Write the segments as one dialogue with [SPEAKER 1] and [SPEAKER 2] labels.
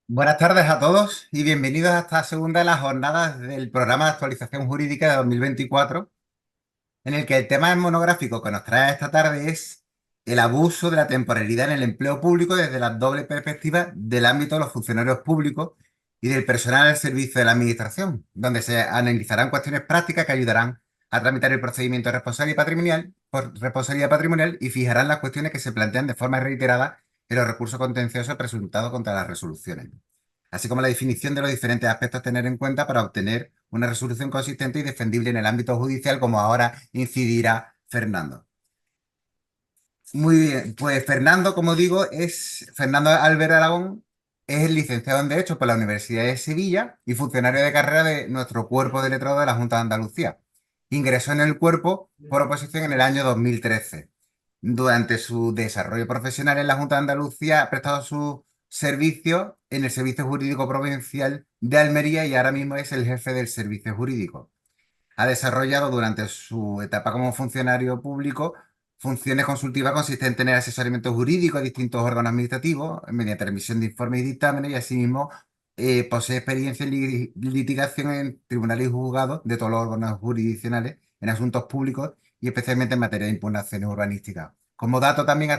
[SPEAKER 1] Buenas tardes a todos y bienvenidos a esta segunda de las jornadas del programa de actualización jurídica de 2024, en el que el tema monográfico que nos trae esta tarde es el abuso de la temporalidad en el empleo público desde la doble perspectiva del ámbito de los funcionarios públicos y del personal al servicio de la administración, donde se analizarán cuestiones prácticas que ayudarán a tramitar el procedimiento de responsabilidad patrimonial y fijarán las cuestiones que se plantean de forma reiterada en los recursos contenciosos presentados contra las resoluciones, así como la definición de los diferentes aspectos a tener en cuenta para obtener una resolución consistente y defendible en el ámbito judicial, como ahora incidirá Fernando. Muy bien, pues Fernando, como digo, es Fernando Albert Aragón, es licenciado en Derecho por la Universidad de Sevilla y funcionario de carrera de nuestro cuerpo de letrado de la Junta de Andalucía. Ingresó en el cuerpo por oposición en el año 2013. Durante su desarrollo profesional en la Junta de Andalucía ha prestado su servicio en el Servicio Jurídico Provincial de Almería y ahora mismo es el jefe del servicio jurídico. Ha desarrollado durante su etapa como funcionario público funciones consultivas consistentes en el asesoramiento jurídico a distintos órganos administrativos mediante remisión de informes y dictámenes, y asimismo posee experiencia en litigación en tribunales y juzgados de todos los órganos jurisdiccionales en asuntos públicos y especialmente en materia de impugnaciones urbanísticas. Como dato también ha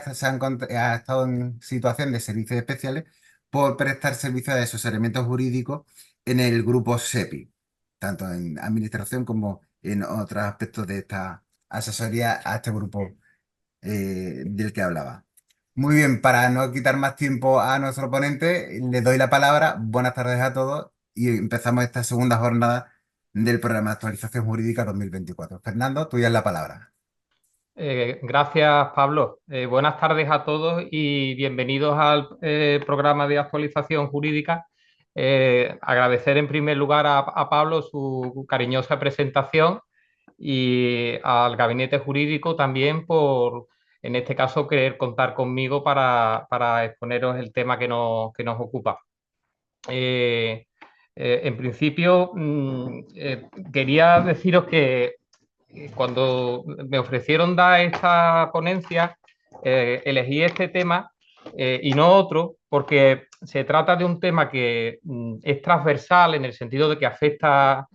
[SPEAKER 1] estado en situación de servicios especiales por prestar servicios de asesoramiento jurídico en el grupo SEPI, tanto en administración como en otros aspectos de esta asesoría a este grupo del que hablaba. Muy bien, para no quitar más tiempo a nuestro ponente, le doy la palabra. Buenas tardes a todos y empezamos esta segunda jornada del programa de actualización jurídica 2024. Fernando, tuya es la palabra.
[SPEAKER 2] Gracias, Pablo. Buenas tardes a todos y bienvenidos al programa de actualización jurídica. Agradecer en primer lugar a Pablo su cariñosa presentación y al gabinete jurídico también por, en este caso, querer contar conmigo para exponeros el tema que nos ocupa. Eh, en principio, quería deciros que cuando me ofrecieron dar esta ponencia, elegí este tema y no otro, porque se trata de un tema que es transversal en el sentido de que afecta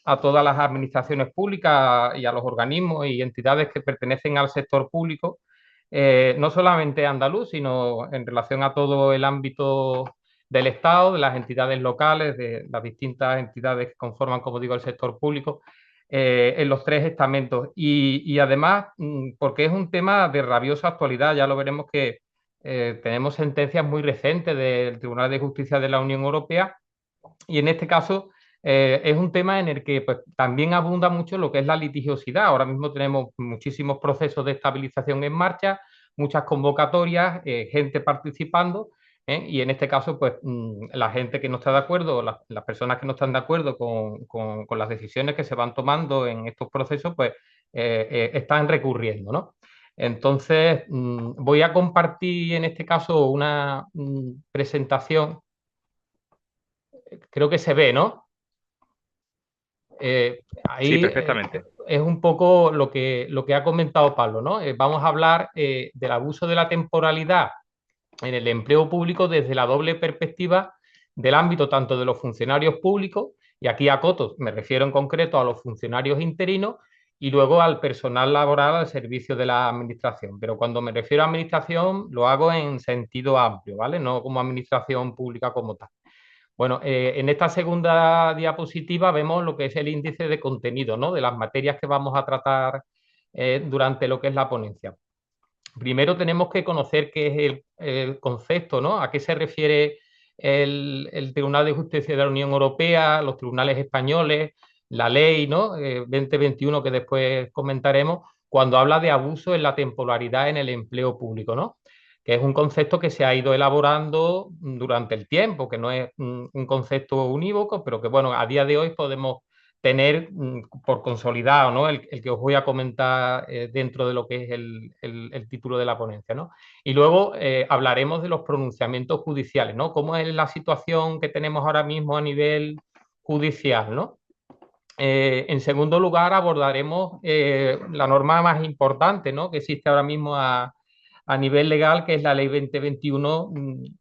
[SPEAKER 2] a todas las administraciones públicas y a los organismos y entidades que pertenecen al sector público, no solamente andaluz, sino en relación a todo el ámbito del Estado, de las entidades locales, de las distintas entidades que conforman, como digo, el sector público, en los tres estamentos. Y además, porque es un tema de rabiosa actualidad, ya lo veremos que tenemos sentencias muy recientes del Tribunal de Justicia de la Unión Europea y en este caso es un tema en el que pues, también abunda mucho lo que es la litigiosidad. Ahora mismo tenemos muchísimos procesos de estabilización en marcha, muchas convocatorias, gente participando. Y en este caso, pues la gente que no está de acuerdo, las personas que no están de acuerdo con las decisiones que se van tomando en estos procesos, pues están recurriendo, ¿no? Entonces, voy a compartir en este caso una presentación, creo que se ve, ¿no?
[SPEAKER 3] Sí,
[SPEAKER 2] Ahí
[SPEAKER 3] perfectamente.
[SPEAKER 2] es un poco lo que ha comentado Pablo, ¿no? Vamos a hablar del abuso de la temporalidad en el empleo público desde la doble perspectiva del ámbito tanto de los funcionarios públicos, y aquí a cotos me refiero en concreto a los funcionarios interinos, y luego al personal laboral al servicio de la administración. Pero cuando me refiero a administración, lo hago en sentido amplio, ¿vale? No como administración pública como tal. Bueno, en esta segunda diapositiva vemos lo que es el índice de contenido, ¿no? De las materias que vamos a tratar durante lo que es la ponencia. Primero tenemos que conocer qué es el concepto, ¿no? A qué se refiere el Tribunal de Justicia de la Unión Europea, los tribunales españoles, la ley, ¿no? 2021 que después comentaremos, cuando habla de abuso en la temporalidad en el empleo público, ¿no? Que es un concepto que se ha ido elaborando durante el tiempo, que no es un concepto unívoco, pero que, bueno, a día de hoy podemos tener por consolidado, ¿no? El que os voy a comentar dentro de lo que es el título de la ponencia, ¿no? Y luego hablaremos de los pronunciamientos judiciales, ¿no? ¿Cómo es la situación que tenemos ahora mismo a nivel judicial, ¿no? En segundo lugar, abordaremos la norma más importante, ¿no? Que existe ahora mismo a a nivel legal, que es la Ley 2021,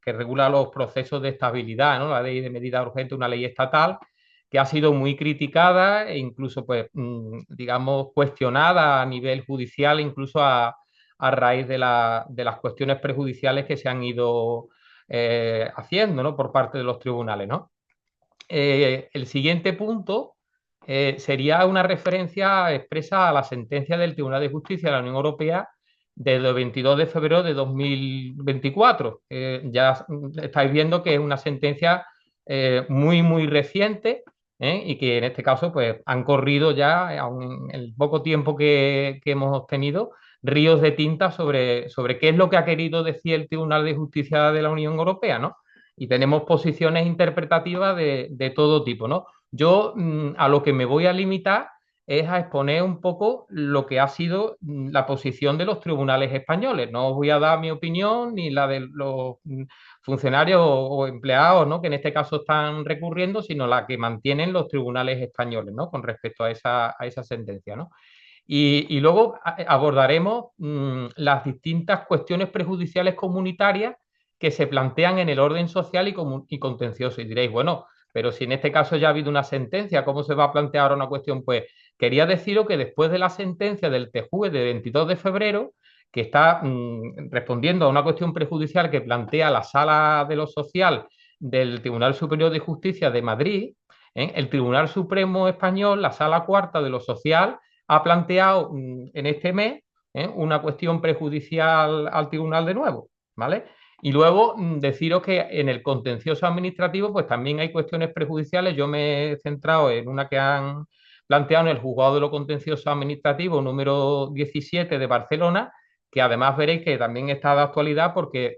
[SPEAKER 2] que regula los procesos de estabilidad, ¿no? La Ley de Medida Urgente, una ley estatal que ha sido muy criticada e incluso, pues, digamos, cuestionada a nivel judicial, incluso a raíz de las cuestiones prejudiciales que se han ido haciendo, ¿no? Por parte de los tribunales, ¿no? El siguiente punto sería una referencia expresa a la sentencia del Tribunal de Justicia de la Unión Europea del 22 de febrero de 2024. Ya estáis viendo que es una sentencia muy reciente, y que en este caso pues, han corrido ya, en el poco tiempo que hemos tenido, ríos de tinta sobre qué es lo que ha querido decir el Tribunal de Justicia de la Unión Europea, ¿no? Y tenemos posiciones interpretativas de todo tipo, ¿no? Yo a lo que me voy a limitar es a exponer un poco lo que ha sido la posición de los tribunales españoles. No os voy a dar mi opinión ni la de los funcionarios o empleados, ¿no? Que en este caso están recurriendo, sino la que mantienen los tribunales españoles, ¿no? Con respecto a esa sentencia, ¿no? Y luego abordaremos las distintas cuestiones prejudiciales comunitarias que se plantean en el orden social y contencioso. Y diréis, bueno, pero si en este caso ya ha habido una sentencia, ¿cómo se va a plantear ahora una cuestión? Pues quería deciros que después de la sentencia del TJUE de 22 de febrero, que está respondiendo a una cuestión prejudicial que plantea la Sala de lo Social del Tribunal Superior de Justicia de Madrid, el Tribunal Supremo Español, la Sala Cuarta de lo Social, ha planteado en este mes una cuestión prejudicial al tribunal de nuevo, ¿vale? Y luego deciros que en el contencioso administrativo pues también hay cuestiones prejudiciales. Yo me he centrado en una que han planteado en el juzgado de lo contencioso administrativo número 17 de Barcelona, que además veréis que también está de actualidad porque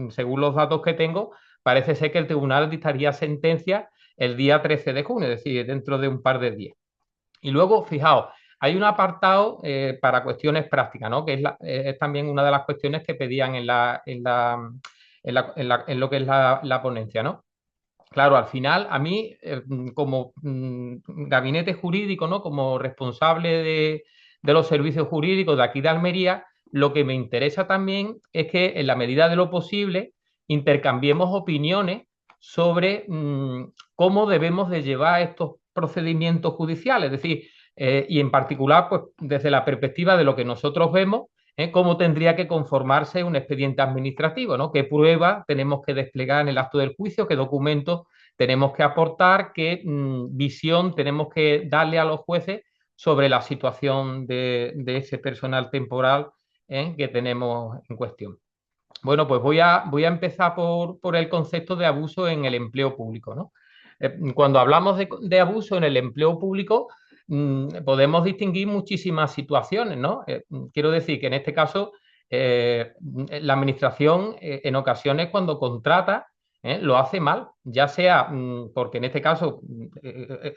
[SPEAKER 2] según los datos que tengo, parece ser que el tribunal dictaría sentencia el día 13 de junio, es decir, dentro de un par de días. Y luego, fijaos, hay un apartado para cuestiones prácticas, ¿no? Que es también una de las cuestiones que pedían en lo que es la ponencia, ¿no? Claro, al final, a mí, como gabinete jurídico, ¿no? Como responsable de los servicios jurídicos de aquí de Almería, lo que me interesa también es que, en la medida de lo posible, intercambiemos opiniones sobre cómo debemos de llevar estos procedimientos judiciales. Es decir, y en particular, pues desde la perspectiva de lo que nosotros vemos, cómo tendría que conformarse un expediente administrativo, ¿no? ¿Qué pruebas tenemos que desplegar en el acto del juicio? ¿Qué documentos tenemos que aportar? ¿Qué visión tenemos que darle a los jueces sobre la situación de ese personal temporal que tenemos en cuestión? Bueno, pues voy a empezar por el concepto de abuso en el empleo público, ¿no? Cuando hablamos de abuso en el empleo público, podemos distinguir muchísimas situaciones, ¿no? Quiero decir que en este caso, la administración en ocasiones cuando contrata, lo hace mal, ya sea porque en este caso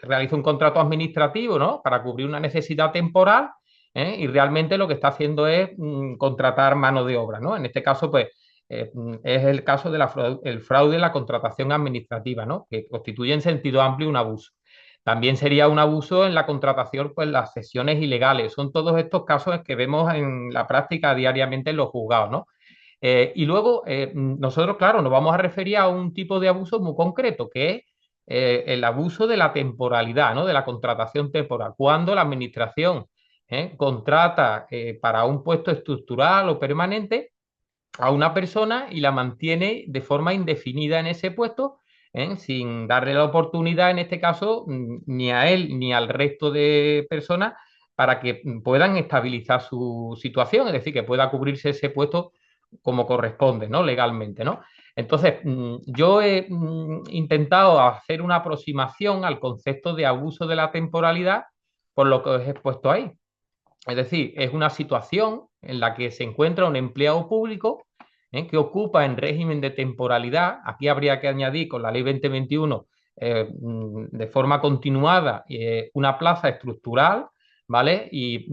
[SPEAKER 2] realiza un contrato administrativo, ¿no? Para cubrir una necesidad temporal, y realmente lo que está haciendo es contratar mano de obra, ¿no? En este caso, pues, es el caso del fraude en la contratación administrativa, ¿no? Que constituye en sentido amplio un abuso. También sería un abuso en la contratación, pues las cesiones ilegales. Son todos estos casos que vemos en la práctica diariamente en los juzgados, ¿no? Y luego, nosotros, claro, nos vamos a referir a un tipo de abuso muy concreto, que es el abuso de la temporalidad, ¿no? De la contratación temporal. Cuando la administración contrata para un puesto estructural o permanente a una persona y la mantiene de forma indefinida en ese puesto, sin darle la oportunidad, en este caso, ni a él ni al resto de personas para que puedan estabilizar su situación, es decir, que pueda cubrirse ese puesto como corresponde, ¿no? Legalmente, ¿no? Entonces, yo he intentado hacer una aproximación al concepto de abuso de la temporalidad por lo que os he expuesto ahí. Es decir, es una situación en la que se encuentra un empleado público que ocupa en régimen de temporalidad. Aquí habría que añadir con la ley 2021 de forma continuada una plaza estructural, ¿vale? Y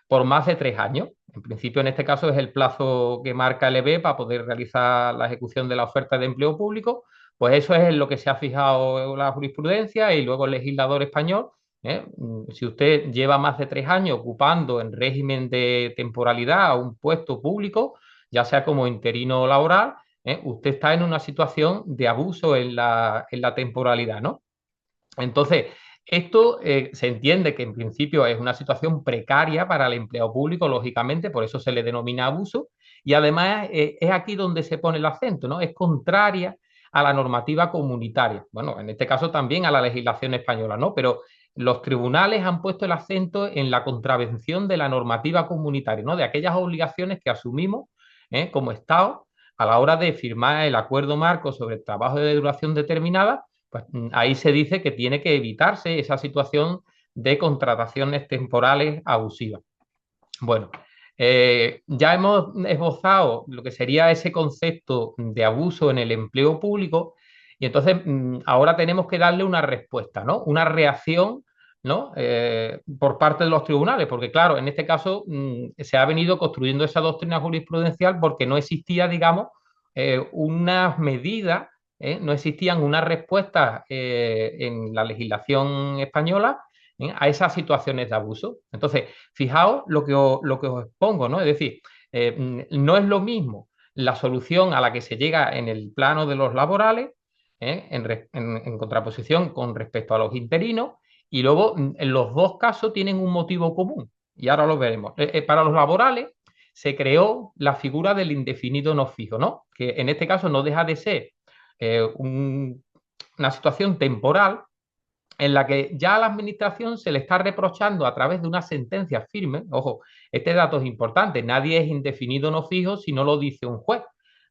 [SPEAKER 2] por más de 3 años. En principio, en este caso, es el plazo que marca el EB para poder realizar la ejecución de la oferta de empleo público. Pues eso es en lo que se ha fijado la jurisprudencia y luego el legislador español. Si usted lleva más de 3 años ocupando en régimen de temporalidad un puesto público, ya sea como interino laboral, usted está en una situación de abuso en la temporalidad, ¿no? Entonces, esto se entiende que en principio es una situación precaria para el empleado público, lógicamente, por eso se le denomina abuso, y además es aquí donde se pone el acento, ¿no? Es contraria a la normativa comunitaria. Bueno, en este caso también a la legislación española, ¿no? Pero los tribunales han puesto el acento en la contravención de la normativa comunitaria, ¿no? De aquellas obligaciones que asumimos como Estado a la hora de firmar el acuerdo marco sobre el trabajo de duración determinada, pues ahí se dice que tiene que evitarse esa situación de contrataciones temporales abusivas. Bueno, ya hemos esbozado lo que sería ese concepto de abuso en el empleo público y entonces ahora tenemos que darle una respuesta, ¿no? Una reacción, ¿no? Por parte de los tribunales, porque claro, en este caso se ha venido construyendo esa doctrina jurisprudencial porque no existía, digamos, unas medidas, no existían unas respuestas en la legislación española a esas situaciones de abuso. Entonces, fijaos lo que os expongo, ¿no? Es decir, no es lo mismo la solución a la que se llega en el plano de los laborales, en contraposición con respecto a los interinos, y luego en los dos casos tienen un motivo común, y ahora lo veremos. Para los laborales se creó la figura del indefinido no fijo, ¿no? Que en este caso no deja de ser una situación temporal en la que ya a la administración se le está reprochando a través de una sentencia firme, ojo, este dato es importante, nadie es indefinido no fijo si no lo dice un juez,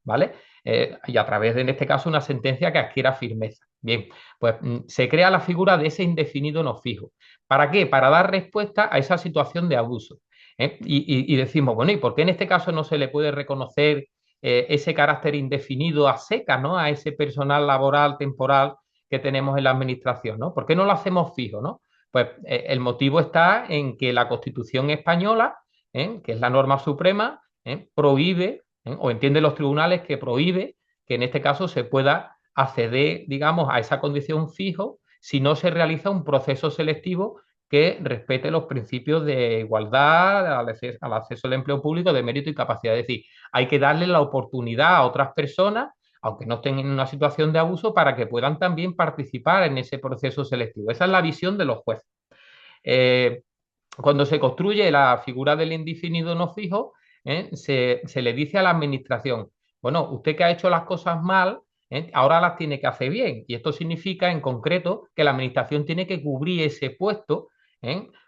[SPEAKER 2] ¿vale? Y a través de, en este caso, una sentencia que adquiera firmeza. Bien, pues se crea la figura de ese indefinido no fijo. ¿Para qué? Para dar respuesta a esa situación de abuso. Y decimos, bueno, ¿y por qué en este caso no se le puede reconocer ese carácter indefinido a seca, ¿no? A ese personal laboral temporal que tenemos en la administración, ¿no? ¿Por qué no lo hacemos fijo, ¿no? Pues el motivo está en que la Constitución española, que es la norma suprema, prohíbe, o entienden los tribunales que prohíbe que en este caso se pueda acceder, digamos, a esa condición fijo si no se realiza un proceso selectivo que respete los principios de igualdad, al acceso al empleo público, de mérito y capacidad. Es decir, hay que darle la oportunidad a otras personas aunque no estén en una situación de abuso, para que puedan también participar en ese proceso selectivo. Esa es la visión de los jueces. Eh, Cuando se construye la figura del indefinido no fijo, se le dice a la administración, bueno, usted que ha hecho las cosas mal, ahora las tiene que hacer bien. Y esto significa en concreto que la administración tiene que cubrir ese puesto,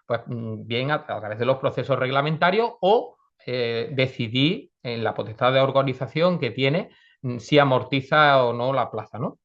[SPEAKER 2] pues bien a través de los procesos reglamentarios o decidir en la potestad de organización que tiene si amortiza o no la plaza, ¿no?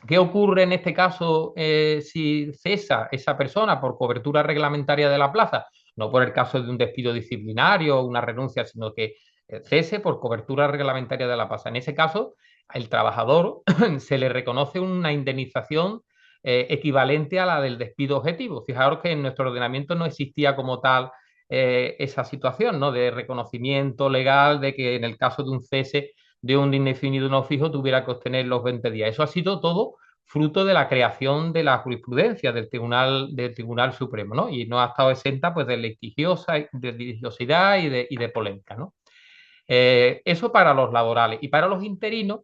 [SPEAKER 2] ¿Qué ocurre en este caso si cesa esa persona por cobertura reglamentaria de la plaza? No por el caso de un despido disciplinario o una renuncia, sino que cese por cobertura reglamentaria de la plaza. En ese caso, al trabajador se le reconoce una indemnización equivalente a la del despido objetivo. Fijaros que en nuestro ordenamiento no existía como tal esa situación, ¿no? De reconocimiento legal de que en el caso de un cese de un indefinido no fijo tuviera que obtener los 20 días. Eso ha sido todo fruto de la creación de la jurisprudencia del Tribunal Supremo, ¿no? Y no ha estado exenta pues, de litigiosidad y de polémica, ¿no? Eso para los laborales. Y para los interinos,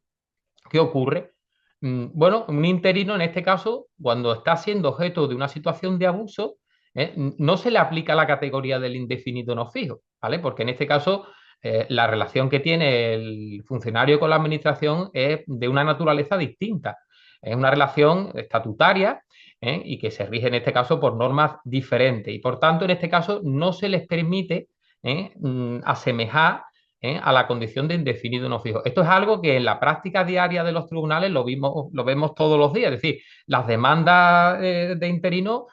[SPEAKER 2] ¿qué ocurre? Bueno, un interino en este caso, cuando está siendo objeto de una situación de abuso, no se le aplica la categoría del indefinido no fijo, ¿vale? Porque en este caso la relación que tiene el funcionario con la administración es de una naturaleza distinta. Es una relación estatutaria y que se rige en este caso por normas diferentes. Y por tanto, en este caso, no se les permite asemejar a la condición de indefinido no fijo. Esto es algo que en la práctica diaria de los tribunales lo vemos todos los días. Es decir, las demandas de interino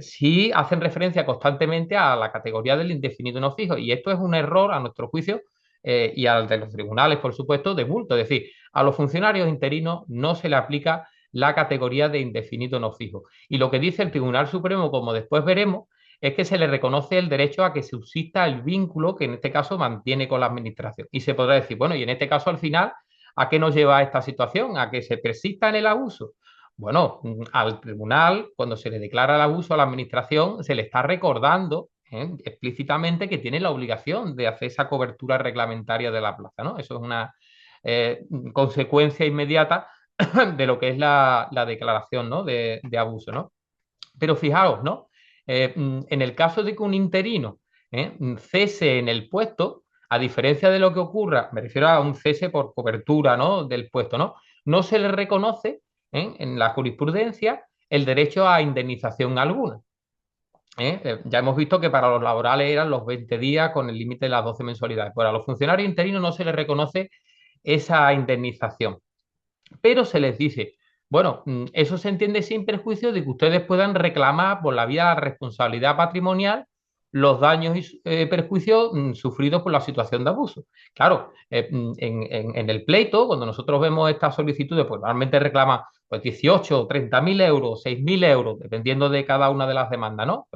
[SPEAKER 2] sí hacen referencia constantemente a la categoría del indefinido no fijo. Y esto es un error, a nuestro juicio, y al de los tribunales, por supuesto, de bulto. Es decir, a los funcionarios interinos no se le aplica la categoría de indefinido no fijo. Y lo que dice el Tribunal Supremo, como después veremos, es que se le reconoce el derecho a que subsista el vínculo que en este caso mantiene con la administración. Y se podrá decir, bueno, y en este caso al final, ¿a qué nos lleva esta situación? ¿A que se persista en el abuso? Bueno, al tribunal, cuando se le declara el abuso a la administración, se le está recordando explícitamente que tiene la obligación de hacer esa cobertura reglamentaria de la plaza, ¿no? Eso es una consecuencia inmediata de lo que es la declaración, ¿no? de abuso, ¿no? Pero fijaos, ¿no? En el caso de que un interino cese en el puesto, a diferencia de lo que ocurra, me refiero a un cese por cobertura, ¿no? del puesto, ¿no? No se le reconoce en la jurisprudencia el derecho a indemnización alguna. Ya hemos visto que para los laborales eran los 20 días con el límite de las 12 mensualidades. Pero a los funcionarios interinos no se les reconoce esa indemnización, pero se les dice, bueno, eso se entiende sin perjuicio de que ustedes puedan reclamar por la vía de la responsabilidad patrimonial los daños y perjuicios sufridos por la situación de abuso. Claro, en el pleito, cuando nosotros vemos estas solicitudes, pues normalmente reclaman pues 18, 30.000 euros, 6.000 euros, dependiendo de cada una de las demandas, ¿no?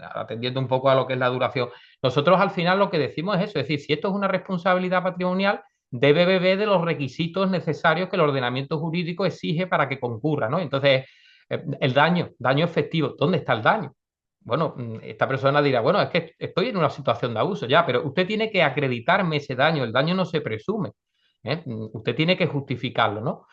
[SPEAKER 2] Atendiendo un poco a lo que es la duración. Nosotros al final lo que decimos es eso, es decir, si esto es una responsabilidad patrimonial, debe beber de los requisitos necesarios que el ordenamiento jurídico exige para que concurra, ¿no? Entonces, el daño efectivo, ¿dónde está el daño? Bueno, esta persona dirá, bueno, es que estoy en una situación de abuso, ya, pero usted tiene que acreditarme ese daño, el daño no se presume, usted tiene que justificarlo, ¿no?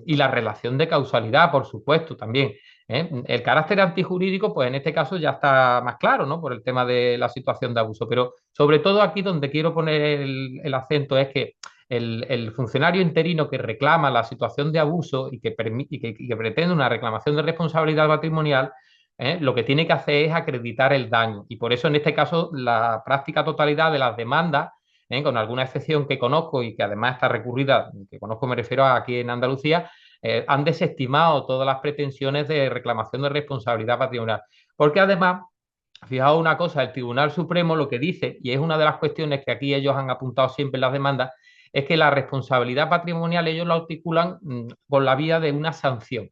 [SPEAKER 2] Y la relación de causalidad, por supuesto, también. El carácter antijurídico, pues en este caso ya está más claro, ¿no? Por el tema de la situación de abuso, pero sobre todo aquí donde quiero poner el acento es que el funcionario interino que reclama la situación de abuso y que pretende una reclamación de responsabilidad patrimonial, lo que tiene que hacer es acreditar el daño. Y por eso en este caso la práctica totalidad de las demandas, con alguna excepción que conozco y que además está recurrida, que conozco me refiero a aquí en Andalucía, han desestimado todas las pretensiones de reclamación de responsabilidad patrimonial. Porque además, fijaos una cosa, el Tribunal Supremo lo que dice, y es una de las cuestiones que aquí ellos han apuntado siempre en las demandas, es que la responsabilidad patrimonial ellos la articulan por la vía de una sanción.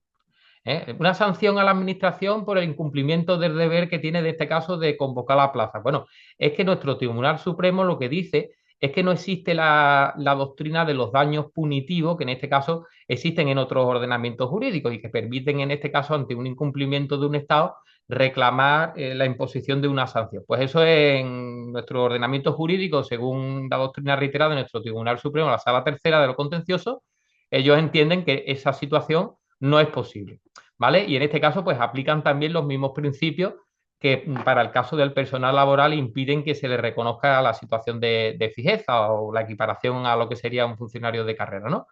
[SPEAKER 2] Una sanción a la administración por el incumplimiento del deber que tiene, de este caso, de convocar la plaza. Bueno, es que nuestro Tribunal Supremo lo que dice es que no existe la doctrina de los daños punitivos, que en este caso existen en otros ordenamientos jurídicos y que permiten, en este caso, ante un incumplimiento de un Estado, reclamar la imposición de una sanción. Pues eso en nuestro ordenamiento jurídico, según la doctrina reiterada de nuestro Tribunal Supremo, la Sala Tercera de lo Contencioso, ellos entienden que esa situación no es posible. ¿Vale? Y en este caso, pues aplican también los mismos principios que para el caso del personal laboral impiden que se le reconozca la situación de fijeza o la equiparación a lo que sería un funcionario de carrera, ¿no?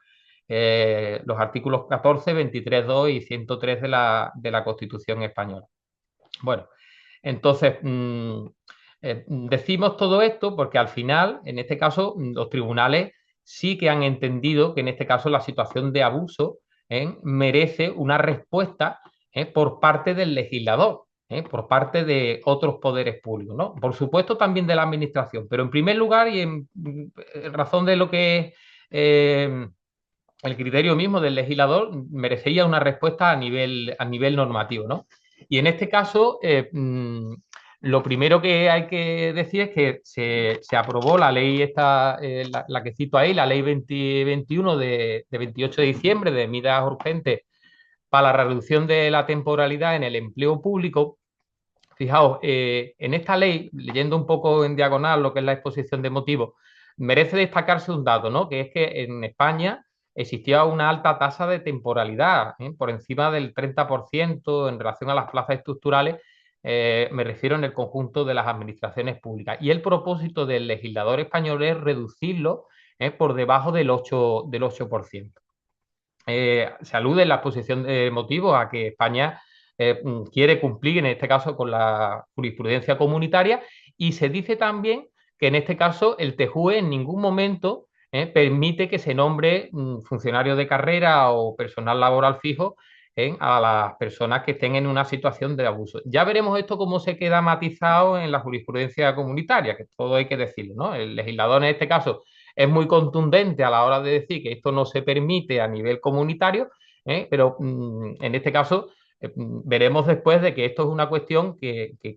[SPEAKER 2] Los artículos 14, 23.2 y 103 de la Constitución española. Bueno, entonces, decimos todo esto porque al final, en este caso, los tribunales sí que han entendido que en este caso la situación de abuso merece una respuesta por parte del legislador, por parte de otros poderes públicos, ¿no? Por supuesto también de la administración, pero en primer lugar y en razón de lo que es el criterio mismo del legislador, merecería una respuesta a nivel normativo, ¿no? Y en este caso, lo primero que hay que decir es que se aprobó la ley esta, la que cito ahí, la ley 2021 de 28 de diciembre de medidas urgentes para la reducción de la temporalidad en el empleo público. Fijaos, en esta ley, leyendo un poco en diagonal lo que es la exposición de motivos, merece destacarse un dato, ¿no? Que es que en España existía una alta tasa de temporalidad, por encima del 30% en relación a las plazas estructurales, me refiero en el conjunto de las administraciones públicas. Y el propósito del legislador español es reducirlo por debajo del 8%. Se alude en la exposición de motivos a que España quiere cumplir, en este caso, con la jurisprudencia comunitaria, y se dice también que en este caso el TJUE en ningún momento permite que se nombre funcionario de carrera o personal laboral fijo a las personas que estén en una situación de abuso. Ya veremos esto cómo se queda matizado en la jurisprudencia comunitaria, que todo hay que decirlo, ¿no? El legislador en este caso es muy contundente a la hora de decir que esto no se permite a nivel comunitario, pero en este caso veremos después de que esto es una cuestión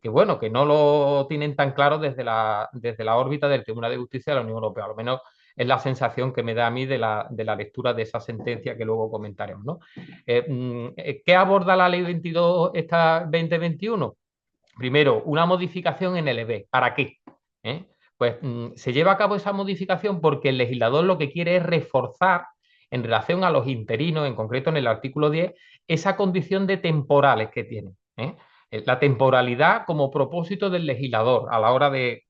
[SPEAKER 2] bueno, que no lo tienen tan claro desde la órbita del Tribunal de Justicia de la Unión Europea, al menos es la sensación que me da a mí de la lectura de esa sentencia que luego comentaremos, ¿no? ¿Qué aborda la ley 22, esta 2021? primero, una modificación en el EB. ¿Para qué? ¿Eh? Pues se lleva a cabo esa modificación porque el legislador lo que quiere es reforzar en relación a los interinos, en concreto en el artículo 10, esa condición de temporales que tienen. La temporalidad como propósito del legislador a la hora de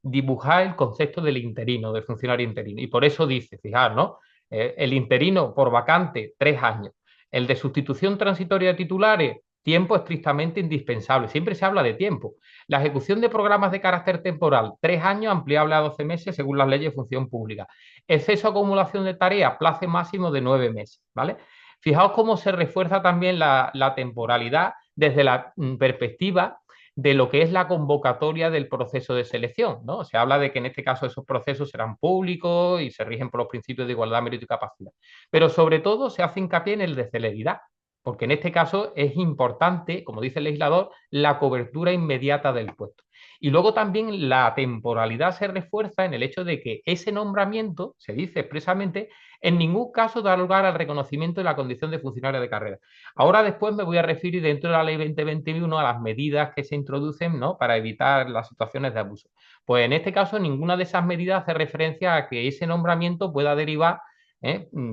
[SPEAKER 2] dibujar el concepto del interino, del funcionario interino. Y por eso dice, fijar, ¿no? El interino por vacante, 3 años. El de sustitución transitoria de titulares, tiempo estrictamente indispensable. Siempre se habla de tiempo. La ejecución de programas de carácter temporal, 3 años, ampliable a 12 meses según las leyes de función pública. Exceso de acumulación de tareas, plazo máximo de 9 meses. ¿Vale? Fijaos cómo se refuerza también la temporalidad desde la perspectiva de lo que es la convocatoria del proceso de selección, ¿no? Se habla de que en este caso esos procesos serán públicos y se rigen por los principios de igualdad, mérito y capacidad. Pero sobre todo se hace hincapié en el de celeridad, porque en este caso es importante, como dice el legislador, la cobertura inmediata del puesto. Y luego también la temporalidad se refuerza en el hecho de que ese nombramiento, se dice expresamente, en ningún caso da lugar al reconocimiento de la condición de funcionario de carrera. Ahora después me voy a referir dentro de la ley 2021 a las medidas que se introducen, ¿no?, para evitar las situaciones de abuso. Pues en este caso ninguna de esas medidas hace referencia a que ese nombramiento pueda derivar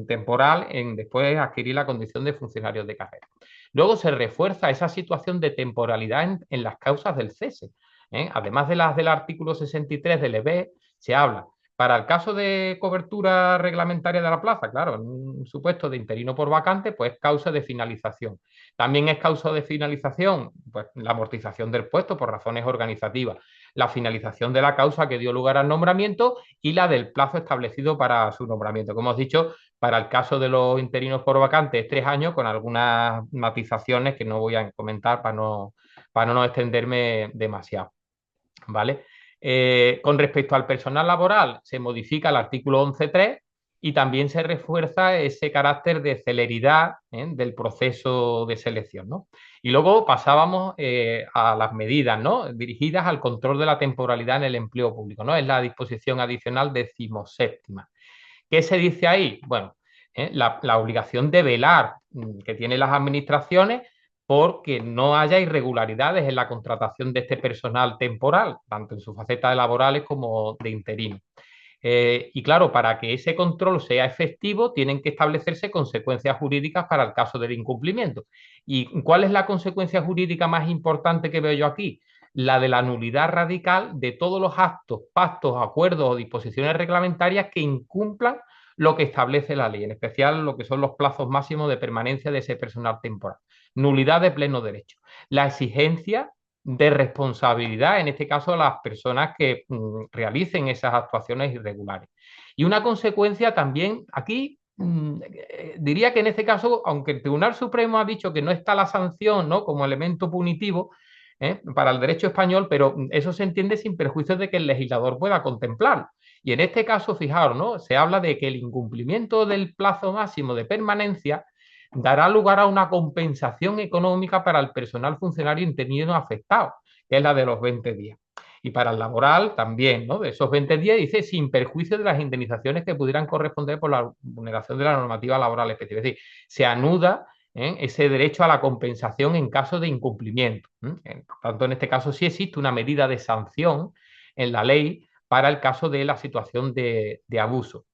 [SPEAKER 2] temporal en después adquirir la condición de funcionarios de carrera. Luego se refuerza esa situación de temporalidad en las causas del cese. Además de las del artículo 63 del EB, se habla para el caso de cobertura reglamentaria de la plaza, claro, en un supuesto de interino por vacante, pues causa de finalización. También es causa de finalización, pues la amortización del puesto por razones organizativas, la finalización de la causa que dio lugar al nombramiento y la del plazo establecido para su nombramiento. Como hemos dicho, para el caso de los interinos por vacante es 3 años, con algunas matizaciones que no voy a comentar para no extenderme demasiado. ¿Vale? Con respecto al personal laboral, se modifica el artículo 11.3 y también se refuerza ese carácter de celeridad del proceso de selección, ¿no? Y luego pasábamos a las medidas, ¿no?, dirigidas al control de la temporalidad en el empleo público, ¿no? Es la disposición adicional 17ª. ¿Qué se dice ahí? Bueno, la obligación de velar que tienen las administraciones porque no haya irregularidades en la contratación de este personal temporal, tanto en sus facetas laborales como de interino. Y claro, para que ese control sea efectivo, tienen que establecerse consecuencias jurídicas para el caso del incumplimiento. ¿Y cuál es la consecuencia jurídica más importante que veo yo aquí? La de la nulidad radical de todos los actos, pactos, acuerdos o disposiciones reglamentarias que incumplan lo que establece la ley, en especial lo que son los plazos máximos de permanencia de ese personal temporal. Nulidad de pleno derecho. La exigencia de responsabilidad, en este caso, a las personas que realicen esas actuaciones irregulares. Y una consecuencia también, aquí diría que en este caso, aunque el Tribunal Supremo ha dicho que no está la sanción, ¿no?, como elemento punitivo para el derecho español, pero eso se entiende sin perjuicio de que el legislador pueda contemplarlo. Y en este caso, fijaros, ¿no?, se habla de que el incumplimiento del plazo máximo de permanencia dará lugar a una compensación económica para el personal funcionario interino afectado, que es la de los 20 días. Y para el laboral también, ¿no?, de esos 20 días, dice, sin perjuicio de las indemnizaciones que pudieran corresponder por la vulneración de la normativa laboral específica. Es decir, se anuda ese derecho a la compensación en caso de incumplimiento. Por tanto, en este caso sí existe una medida de sanción en la ley para el caso de la situación de abuso.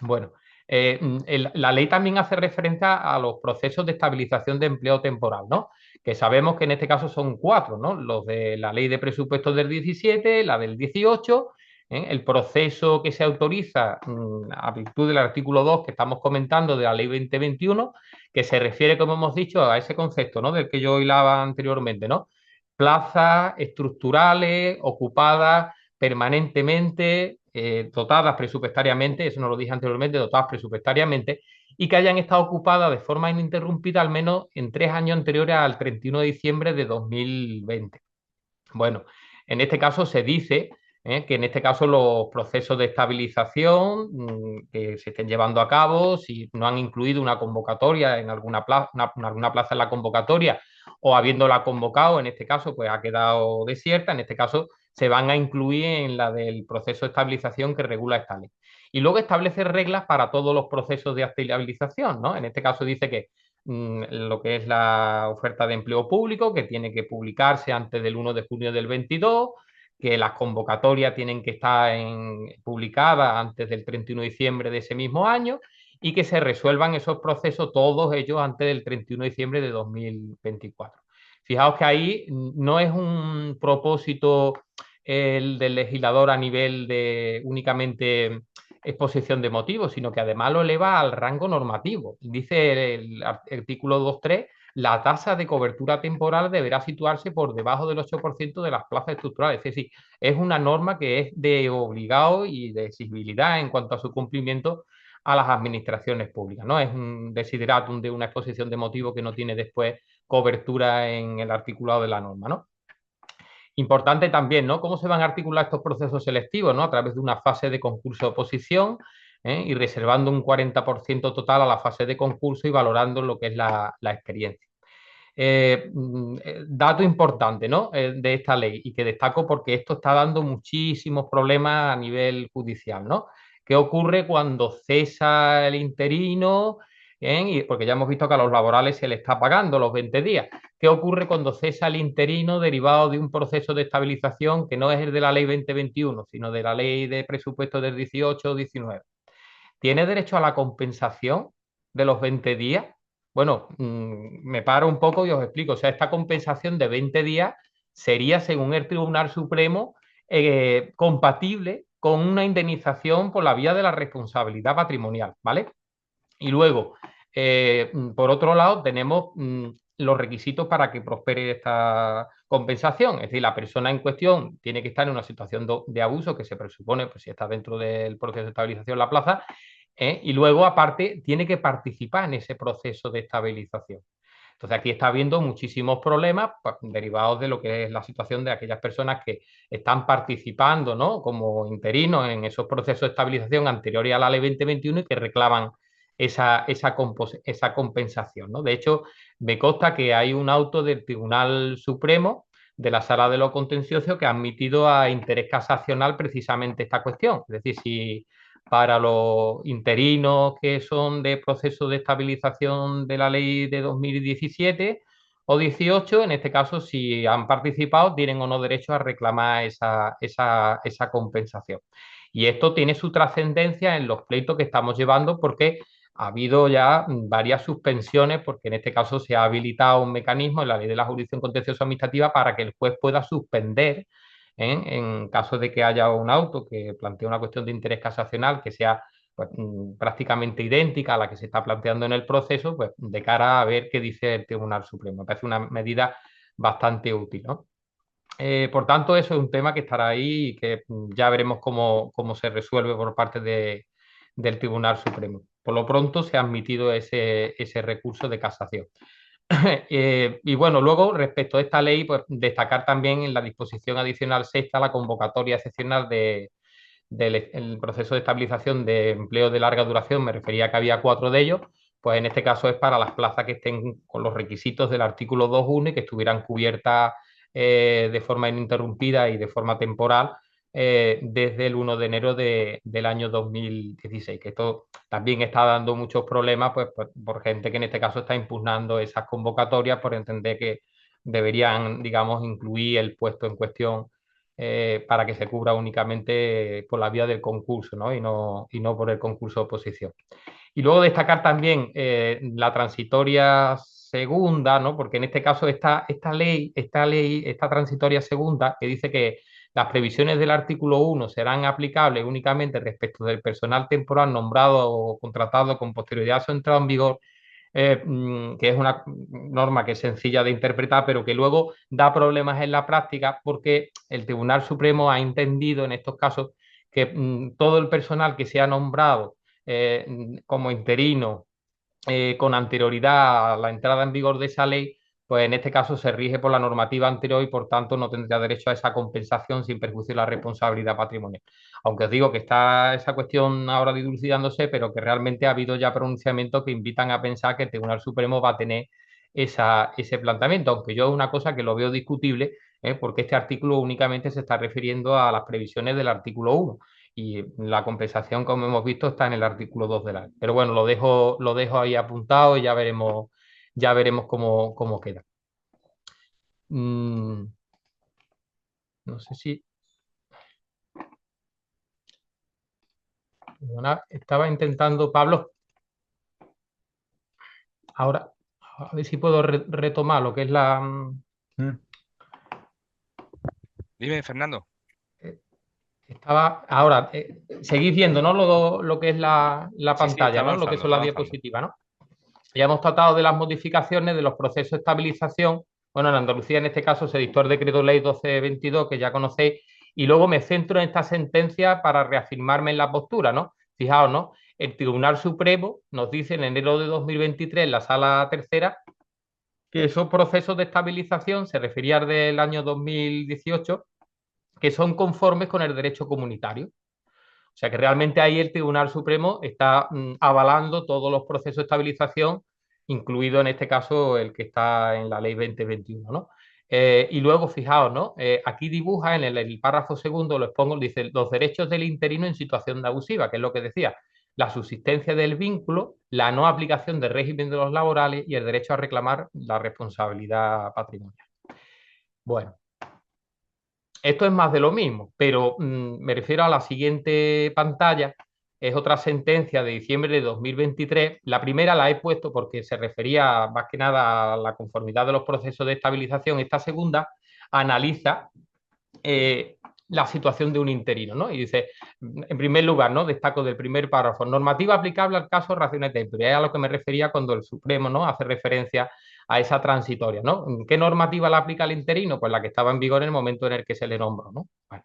[SPEAKER 2] Bueno, la ley también hace referencia a los procesos de estabilización de empleo temporal, ¿no?, que sabemos que en este caso son 4, ¿no?, los de la ley de presupuestos del 17, la del 18, el proceso que se autoriza a virtud del artículo 2 que estamos comentando de la ley 2021, que se refiere, como hemos dicho, a ese concepto, ¿no?, del que yo hilaba anteriormente, ¿no?, plazas estructurales ocupadas permanentemente, dotadas presupuestariamente, eso no lo dije anteriormente, dotadas presupuestariamente, y que hayan estado ocupadas de forma ininterrumpida al menos en 3 años anteriores al 31 de diciembre de 2020. Bueno, en este caso se dice que en este caso los procesos de estabilización que se estén llevando a cabo, si no han incluido una convocatoria en alguna plaza, alguna plaza en la convocatoria, o habiéndola convocado, en este caso, pues ha quedado desierta, en este caso se van a incluir en la del proceso de estabilización que regula esta ley. Y luego establece reglas para todos los procesos de estabilización, ¿no? En este caso dice que lo que es la oferta de empleo público, que tiene que publicarse antes del 1 de junio del 22, que las convocatorias tienen que estar publicadas antes del 31 de diciembre de ese mismo año y que se resuelvan esos procesos todos ellos antes del 31 de diciembre de 2024. Fijaos que ahí no es un propósito el del legislador a nivel de únicamente exposición de motivos, sino que además lo eleva al rango normativo. Dice el artículo 2.3, la tasa de cobertura temporal deberá situarse por debajo del 8% de las plazas estructurales. Es decir, es una norma que es de obligado y de exigibilidad en cuanto a su cumplimiento a las administraciones públicas. No es un desideratum de una exposición de motivos que no tiene después cobertura en el articulado de la norma, ¿no? Importante también, ¿no? ¿Cómo se van a articular estos procesos selectivos, ¿no? A través de una fase de concurso de oposición, y reservando un 40% total a la fase de concurso y valorando lo que es la experiencia. Dato importante, ¿no? De esta ley y que destaco porque esto está dando muchísimos problemas a nivel judicial, ¿no? ¿Qué ocurre cuando cesa el interino? Porque ya hemos visto que a los laborales se le está pagando los 20 días. ¿Qué ocurre cuando cesa el interino derivado de un proceso de estabilización que no es el de la ley 2021, sino de la ley de presupuesto del 18 o 19? ¿Tiene derecho a la compensación de los 20 días? Bueno, me paro un poco y os explico. O sea, esta compensación de 20 días sería, según el Tribunal Supremo, compatible con una indemnización por la vía de la responsabilidad patrimonial, ¿vale? Y luego, por otro lado, tenemos los requisitos para que prospere esta compensación. Es decir, la persona en cuestión tiene que estar en una situación de abuso que se presupone, pues si está dentro del proceso de estabilización de la plaza, y luego, aparte, tiene que participar en ese proceso de estabilización. Entonces, aquí está habiendo muchísimos problemas pues, derivados de lo que es la situación de aquellas personas que están participando, ¿no? Como interinos en esos procesos de estabilización anteriores a la ley 2021 y que reclaman esa compensación, ¿no? De hecho, me consta que hay un auto del Tribunal Supremo de la Sala de lo Contencioso que ha admitido a interés casacional precisamente esta cuestión. Es decir, si para los interinos que son de proceso de estabilización de la ley de 2017 o 18, en este caso, si han participado, tienen o no derecho a reclamar esa compensación. Y esto tiene su trascendencia en los pleitos que estamos llevando porque ha habido ya varias suspensiones, porque en este caso se ha habilitado un mecanismo en la ley de la jurisdicción contencioso administrativa para que el juez pueda suspender en caso de que haya un auto que plantee una cuestión de interés casacional que sea pues, prácticamente idéntica a la que se está planteando en el proceso, pues de cara a ver qué dice el Tribunal Supremo. Me parece una medida bastante útil, ¿no? Por tanto, eso es un tema que estará ahí y que ya veremos cómo se resuelve por parte del Tribunal Supremo. Por lo pronto se ha admitido ese recurso de casación. Y bueno, luego respecto a esta ley, pues destacar también en la disposición adicional sexta la convocatoria excepcional del el proceso de estabilización de empleo de larga duración, me refería a que había 4 de ellos, pues en este caso es para las plazas que estén con los requisitos del artículo 2.1 y que estuvieran cubiertas de forma ininterrumpida y de forma temporal desde el 1 de enero del año 2016, que esto también está dando muchos problemas pues, por gente que en este caso está impugnando esas convocatorias por entender que deberían, digamos, incluir el puesto en cuestión para que se cubra únicamente por la vía del concurso, ¿no? Y no por el concurso de oposición. Y luego destacar también la transitoria segunda, ¿no? Porque en este caso esta transitoria segunda, que dice que las previsiones del artículo 1 serán aplicables únicamente respecto del personal temporal nombrado o contratado con posterioridad a su entrada en vigor, que es una norma que es sencilla de interpretar, pero que luego da problemas en la práctica porque el Tribunal Supremo ha entendido en estos casos que todo el personal que sea nombrado como interino con anterioridad a la entrada en vigor de esa ley, pues en este caso se rige por la normativa anterior y por tanto no tendría derecho a esa compensación sin perjuicio de la responsabilidad patrimonial. Aunque os digo que está esa cuestión ahora dilucidándose, pero que realmente ha habido ya pronunciamientos que invitan a pensar que el Tribunal Supremo va a tener ese planteamiento, aunque yo es una cosa que lo veo discutible, porque este artículo únicamente se está refiriendo a las previsiones del artículo 1 y la compensación, como hemos visto, está en el artículo 2 de la ley. Pero bueno, lo dejo ahí apuntado y ya veremos ya veremos cómo queda. No sé si... Bueno, estaba intentando, Pablo, ahora, a ver si puedo retomar lo que es la...
[SPEAKER 1] Mm.
[SPEAKER 3] Dime, Fernando.
[SPEAKER 2] Estaba, ahora, seguís viendo, ¿no? Lo que es la
[SPEAKER 3] Sí,
[SPEAKER 2] pantalla, ¿no? Lo que son
[SPEAKER 3] está
[SPEAKER 2] las
[SPEAKER 3] avanzando.
[SPEAKER 2] diapositivas, ¿no? Ya hemos tratado de las modificaciones de los procesos de estabilización. Bueno, en Andalucía en este caso se dictó el decreto ley 1222, que ya conocéis, y luego me centro en esta sentencia para reafirmarme en la postura, ¿no? Fijaos, ¿no? El Tribunal Supremo nos dice en enero de 2023, en la sala tercera, que esos procesos de estabilización, se refería del año 2018, que son conformes con el derecho comunitario. O sea que realmente ahí el Tribunal Supremo está avalando todos los procesos de estabilización, incluido en este caso el que está en la ley 2021, ¿no? Y luego, fijaos, ¿no? Aquí dibuja en el párrafo segundo, lo expongo, dice los derechos del interino en situación de abusiva, que es lo que decía, la subsistencia del vínculo, la no aplicación del régimen de los laborales y el derecho a reclamar la responsabilidad patrimonial. Bueno, esto es más de lo mismo, pero me refiero a la siguiente pantalla. Es otra sentencia de diciembre de 2023. La primera la he puesto porque se refería más que nada a la conformidad de los procesos de estabilización. Esta segunda analiza eh, la situación de un interino, ¿no? Y dice, en primer lugar, ¿no? Destaco del primer párrafo, normativa aplicable al caso Raciones Tempore, es a lo que me refería cuando el Supremo, ¿no? Hace referencia a esa transitoria, ¿no? ¿Qué normativa la aplica al interino? Pues la que estaba en vigor en el momento en el que se le nombró, ¿no? Bueno,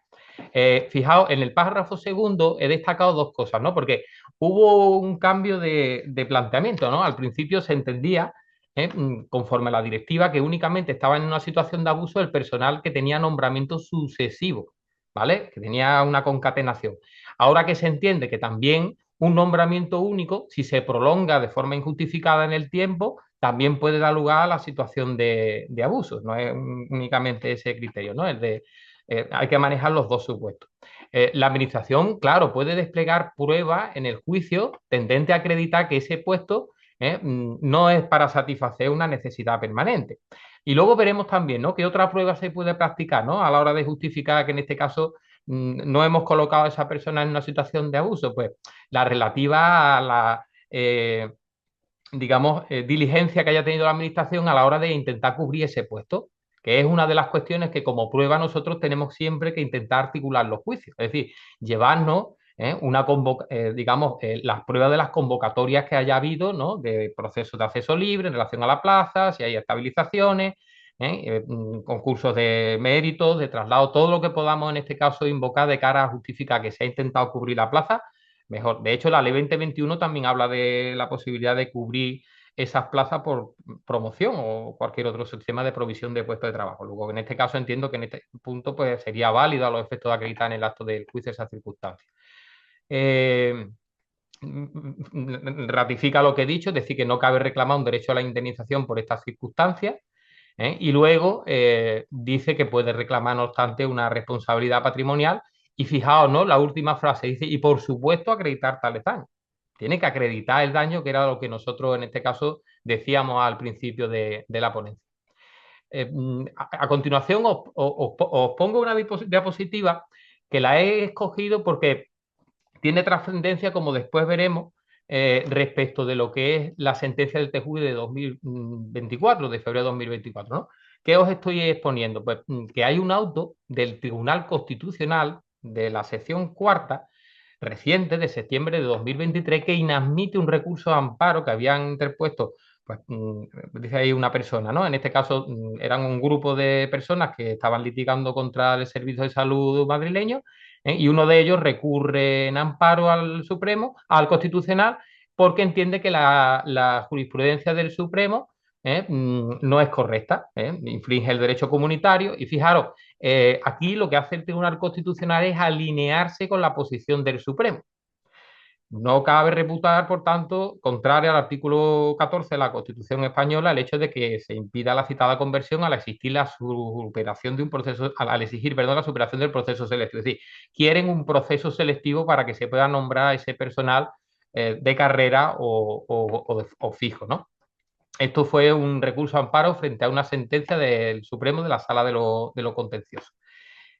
[SPEAKER 2] fijaos, en el párrafo segundo he destacado dos cosas, ¿no? Porque hubo un cambio de planteamiento, ¿no? Al principio se entendía conforme a la directiva, que únicamente estaba en una situación de abuso el personal que tenía nombramiento sucesivo, ¿vale? Que tenía una concatenación. Ahora que se entiende que también un nombramiento único, si se prolonga de forma injustificada en el tiempo, también puede dar lugar a la situación de abuso. No es únicamente ese criterio, ¿no? Hay que manejar los dos supuestos. La administración, claro, puede desplegar pruebas en el juicio tendente a acreditar que ese puesto no es para satisfacer una necesidad permanente. Y luego veremos también, ¿no? ¿Qué otra prueba se puede practicar, ¿no? A la hora de justificar que en este caso no hemos colocado a esa persona en una situación de abuso, pues la relativa a la, digamos, diligencia que haya tenido la administración a la hora de intentar cubrir ese puesto, que es una de las cuestiones que como prueba nosotros tenemos siempre que intentar articular los juicios, es decir, llevarnos digamos, las pruebas de las convocatorias que haya habido, ¿no? De procesos de acceso libre en relación a la plaza, si hay estabilizaciones, concursos de méritos, de traslado, todo lo que podamos en este caso invocar de cara a justificar que se ha intentado cubrir la plaza, mejor. De hecho, la ley 2021 también habla de la posibilidad de cubrir esas plazas por promoción o cualquier otro sistema de provisión de puestos de trabajo. Luego, en este caso, entiendo que en este punto pues, sería válido a los efectos de acreditar en el acto del juicio esa circunstancia. Ratifica lo que he dicho, es decir, que no cabe reclamar un derecho a la indemnización por estas circunstancias. Y luego dice que puede reclamar, no obstante, una responsabilidad patrimonial. Y fijaos, ¿no? La última frase dice, y por supuesto acreditar tales daños. Tiene que acreditar el daño, que era lo que nosotros en este caso decíamos al principio de la ponencia. A continuación os pongo una diapositiva que la he escogido porque tiene trascendencia, como después veremos, respecto de lo que es la sentencia del TJUE de 2024, de febrero de 2024, ¿no? ¿Qué os estoy exponiendo? Pues que hay un auto del Tribunal Constitucional de la sección cuarta, reciente, de septiembre de 2023, que inadmite un recurso de amparo que habían interpuesto, pues dice ahí una persona, ¿no? En este caso eran un grupo de personas que estaban litigando contra el Servicio de Salud madrileño, y uno de ellos recurre en amparo al Supremo, al Constitucional, porque entiende que la jurisprudencia del Supremo no es correcta, infringe el derecho comunitario. Y fijaros, aquí lo que hace el Tribunal Constitucional es alinearse con la posición del Supremo. No cabe reputar, por tanto, contrario al artículo 14 de la Constitución española, el hecho de que se impida la citada conversión al existir la superación de un proceso, al exigir, perdón, la superación del proceso selectivo. Es decir, quieren un proceso selectivo para que se pueda nombrar ese personal de carrera o fijo, ¿no? Esto fue un recurso amparo frente a una sentencia del Supremo de la Sala de lo Contencioso.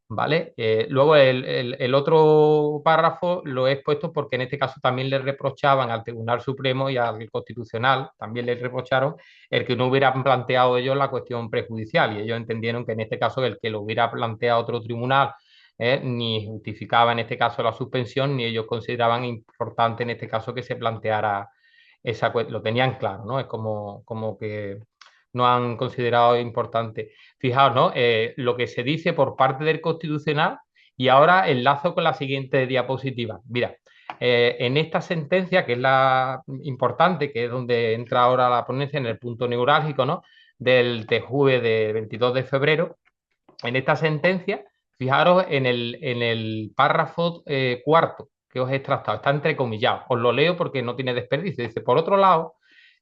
[SPEAKER 2] ¿Vale? Luego el otro párrafo lo he expuesto porque en este caso también le reprochaban al Tribunal Supremo y al Constitucional, también le reprocharon el que no hubieran planteado ellos la cuestión prejudicial y ellos entendieron que en este caso el que lo hubiera planteado otro tribunal ni justificaba en este caso la suspensión ni ellos consideraban importante en este caso que se planteara esa cuestión, lo tenían claro, ¿no? Es como que no han considerado importante. Fijaos, ¿no? Lo que se dice por parte del Constitucional y ahora enlazo con la siguiente diapositiva. Mira, en esta sentencia, que es la importante, que es donde entra ahora la ponencia en el punto neurálgico, ¿no? Del TJUE de 22 de febrero, en esta sentencia, fijaros en el párrafo cuarto que os he extractado, está entrecomillado. Os lo leo porque no tiene desperdicio. Dice, por otro lado,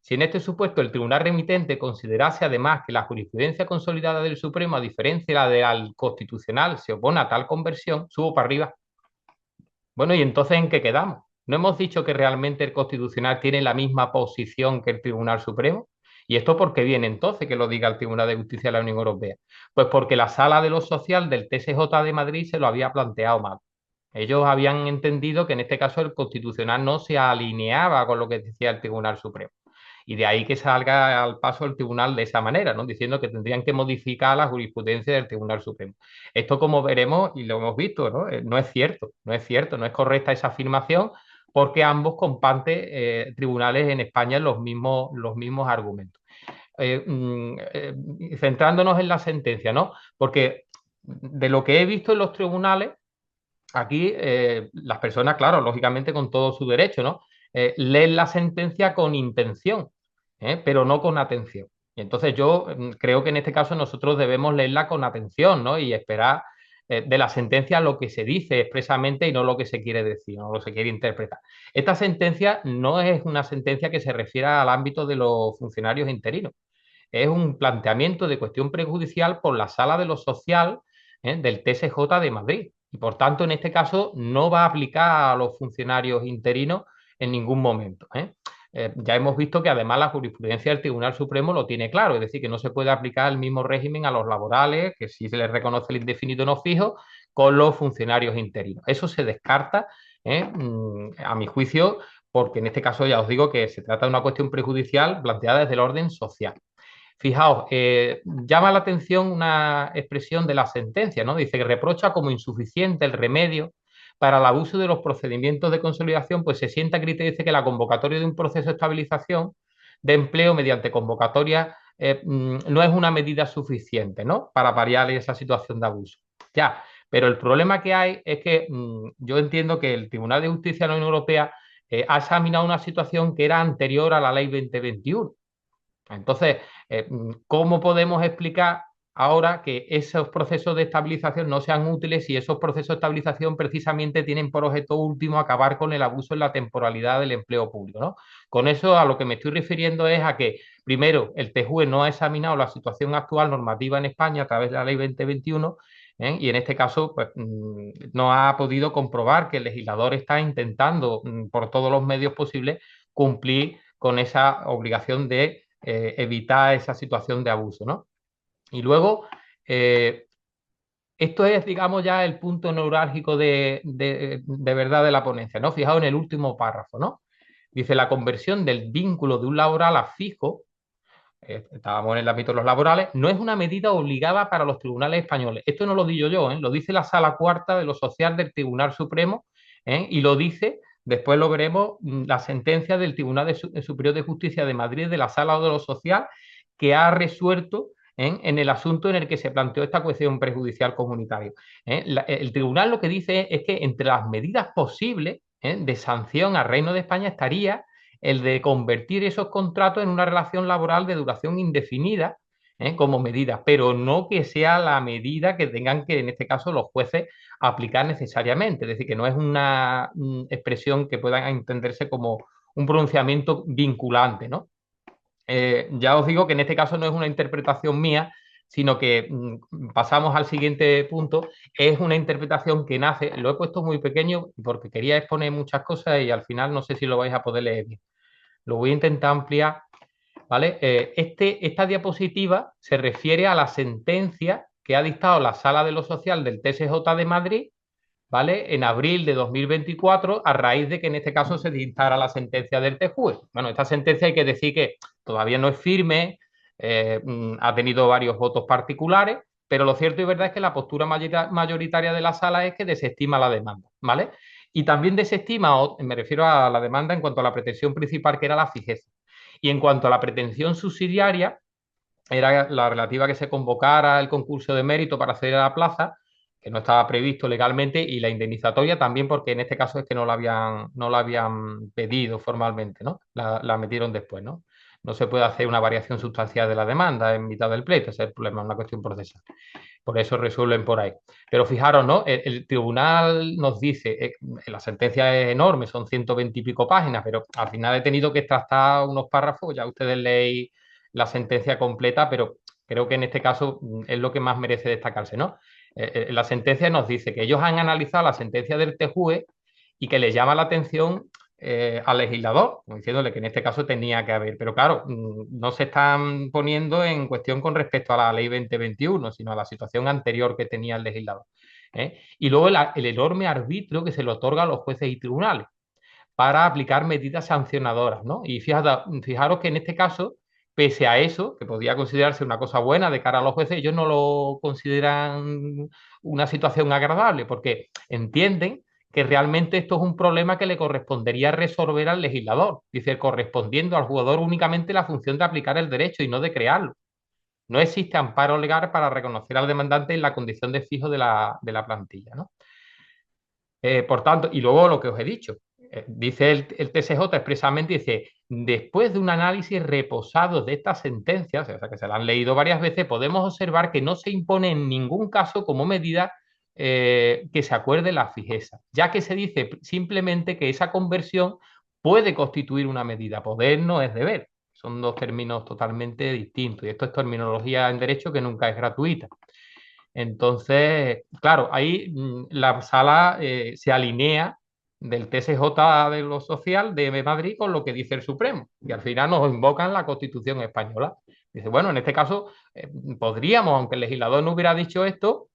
[SPEAKER 2] si en este supuesto el tribunal remitente considerase además que la jurisprudencia consolidada del Supremo, a diferencia de la del Constitucional, se opone a tal conversión, subo para arriba. Bueno, ¿y entonces en qué quedamos? ¿No hemos dicho que realmente el Constitucional tiene la misma posición que el Tribunal Supremo? ¿Y esto por qué viene entonces que lo diga el Tribunal de Justicia de la Unión Europea? Pues porque la Sala de lo Social del TSJ de Madrid se lo había planteado mal. Ellos habían entendido que en este caso el Constitucional no se alineaba con lo que decía el Tribunal Supremo. Y de ahí que salga al paso el tribunal de esa manera, ¿no? Diciendo que tendrían que modificar la jurisprudencia del Tribunal Supremo. Esto, como veremos y lo hemos visto, ¿no? No es cierto, no es cierto, no es correcta esa afirmación porque ambos comparten tribunales en España los mismos argumentos. Centrándonos en la sentencia, ¿no? Porque de lo que he visto en los tribunales, aquí las personas, claro, lógicamente con todo su derecho, ¿no? Leen la sentencia con intención, pero no con atención. Y entonces yo creo que en este caso nosotros debemos leerla con atención, ¿no? Y esperar de la sentencia lo que se dice expresamente y no lo que se quiere decir, no lo que se quiere interpretar. Esta sentencia no es una sentencia que se refiera al ámbito de los funcionarios interinos, es un planteamiento de cuestión prejudicial por la Sala de lo Social del TSJ de Madrid. Y por tanto, en este caso, no va a aplicar a los funcionarios interinos en ningún momento. Ya hemos visto que además la jurisprudencia del Tribunal Supremo lo tiene claro, es decir, que no se puede aplicar el mismo régimen a los laborales, que sí se les reconoce el indefinido no fijo, con los funcionarios interinos. Eso se descarta, a mi juicio, porque en este caso ya os digo que se trata de una cuestión prejudicial planteada desde el orden social. Fijaos, llama la atención una expresión de la sentencia, ¿no? Dice que reprocha como insuficiente el remedio para el abuso de los procedimientos de consolidación, pues se sienta crítica y dice que la convocatoria de un proceso de estabilización de empleo mediante convocatoria no es una medida suficiente, ¿no? Para paliar esa situación de abuso. Ya, pero el problema que hay es que yo entiendo que el Tribunal de Justicia de la Unión Europea ha examinado una situación que era anterior a la Ley 2021. Entonces, ¿cómo podemos explicar ahora que esos procesos de estabilización no sean útiles si esos procesos de estabilización precisamente tienen por objeto último acabar con el abuso en la temporalidad del empleo público, ¿no? Con eso a lo que me estoy refiriendo es a que, primero, el TJUE no ha examinado la situación actual normativa en España a través de la Ley 2021, y en este caso pues, no ha podido comprobar que el legislador está intentando por todos los medios posibles cumplir con esa obligación de evitar esa situación de abuso, ¿no? Y luego, eh, esto es, digamos, ya el punto neurálgico de verdad de la ponencia, ¿no? Fijaos en el último párrafo, ¿no? Dice, la conversión del vínculo de un laboral a fijo, estábamos en el ámbito de los laborales, no es una medida obligada para los tribunales españoles. Esto no lo digo yo, lo dice la Sala Cuarta de lo Social del Tribunal Supremo, y lo dice, después lo veremos, la sentencia del Tribunal Superior de Justicia de Madrid de la Sala de lo Social, que ha resuelto en el asunto en el que se planteó esta cuestión prejudicial comunitaria. El tribunal lo que dice es que entre las medidas posibles de sanción al Reino de España estaría el de convertir esos contratos en una relación laboral de duración indefinida como medida, pero no que sea la medida que tengan que, en este caso, los jueces aplicar necesariamente. Es decir, que no es una expresión que pueda entenderse como un pronunciamiento vinculante, ¿no? Ya os digo que en este caso no es una interpretación mía, sino que pasamos al siguiente punto. Es una interpretación que nace, lo he puesto muy pequeño porque quería exponer muchas cosas y al final no sé si lo vais a poder leer bien. Lo voy a intentar ampliar. ¿vale? Esta diapositiva se refiere a la sentencia que ha dictado la Sala de lo Social del TSJ de Madrid, ¿vale? En abril de 2024, a raíz de que en este caso se dictara la sentencia del TJUE. Bueno, esta sentencia hay que decir que todavía no es firme, ha tenido varios votos particulares, pero lo cierto y verdad es que la postura mayoritaria de la sala es que desestima la demanda, ¿vale? Y también desestima, me refiero a la demanda en cuanto a la pretensión principal, que era la fijeza. Y en cuanto a la pretensión subsidiaria, era la relativa a que se convocara el concurso de mérito para acceder a la plaza, que no estaba previsto legalmente, y la indemnizatoria también, porque en este caso es que no la habían pedido formalmente, ¿no? La metieron después, ¿no? No se puede hacer una variación sustancial de la demanda en mitad del pleito, ese es el problema, es una cuestión procesal. Por eso resuelven por ahí. Pero fijaros, ¿no? El tribunal nos dice, la sentencia es enorme, son 120 y pico páginas, pero al final he tenido que extractar unos párrafos, ya ustedes leéis la sentencia completa, pero creo que en este caso es lo que más merece destacarse, ¿no? La sentencia nos dice que ellos han analizado la sentencia del TJUE y que les llama la atención al legislador, diciéndole que en este caso tenía que haber, pero claro, no se están poniendo en cuestión con respecto a la ley 2021, sino a la situación anterior que tenía el legislador. Y luego el enorme arbitrio que se le otorga a los jueces y tribunales para aplicar medidas sancionadoras, ¿no? Y fijaros que en este caso, pese a eso, que podría considerarse una cosa buena de cara a los jueces, ellos no lo consideran una situación agradable, porque entienden que realmente esto es un problema que le correspondería resolver al legislador, dice, correspondiendo al jugador únicamente la función de aplicar el derecho y no de crearlo. No existe amparo legal para reconocer al demandante en la condición de fijo de la plantilla, ¿no? Por tanto, y luego lo que os he dicho, dice el TSJ expresamente, dice, después de un análisis reposado de estas sentencias, o sea, que se la han leído varias veces, podemos observar que no se impone en ningún caso como medida que se acuerde la fijeza, ya que se dice simplemente que esa conversión puede constituir una medida. Poder no es deber. Son dos términos totalmente distintos. Y esto es terminología en derecho que nunca es gratuita. Entonces, claro, ahí la sala se alinea del TSJ de lo social de Madrid con lo que dice el Supremo. Y al final nos invocan la Constitución española. Dice, bueno, en este caso podríamos, aunque el legislador no hubiera dicho esto,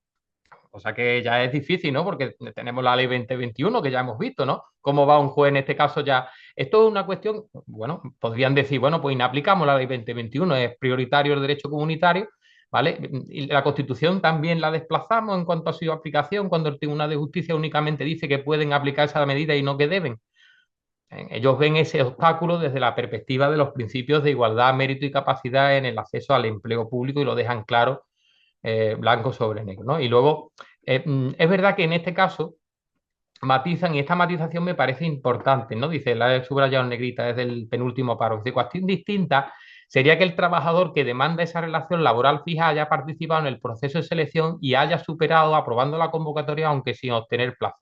[SPEAKER 2] cosa que ya es difícil, ¿no? Porque tenemos la ley 2021 que ya hemos visto, ¿no? ¿Cómo va un juez en este caso ya? Esto es una cuestión, bueno, podrían decir, bueno, pues inaplicamos la ley 2021, es prioritario el derecho comunitario, ¿vale? Y la Constitución también la desplazamos en cuanto a su aplicación, cuando el Tribunal de Justicia únicamente dice que pueden aplicar esa medida y no que deben. Ellos ven ese obstáculo desde la perspectiva de los principios de igualdad, mérito y capacidad en el acceso al empleo público y lo dejan claro blanco sobre negro, ¿no? Y luego, es verdad que en este caso matizan, y esta matización me parece importante, ¿no? Dice, la he subrayado en negrita, es del penúltimo párrafo. Dice, cuestión distinta sería que el trabajador que demanda esa relación laboral fija haya participado en el proceso de selección y haya superado aprobando la convocatoria, aunque sin obtener plaza.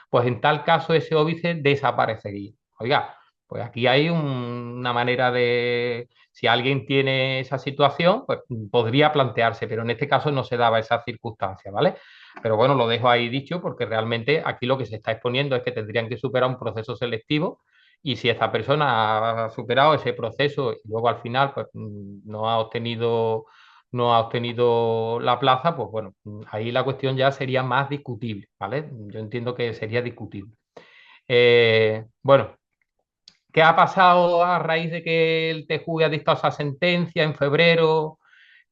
[SPEAKER 2] Pues en tal caso ese óbice desaparecería. Oiga, pues aquí hay una manera de, si alguien tiene esa situación, pues podría plantearse, pero en este caso no se daba esa circunstancia, ¿vale? Pero bueno, lo dejo ahí dicho porque realmente aquí lo que se está exponiendo es que tendrían que superar un proceso selectivo y si esta persona ha superado ese proceso y luego al final pues, no ha obtenido la plaza, pues bueno, ahí la cuestión ya sería más discutible, ¿vale? Yo entiendo que sería discutible. Bueno, ¿qué ha pasado a raíz de que el TJUE ha dictado esa sentencia en febrero?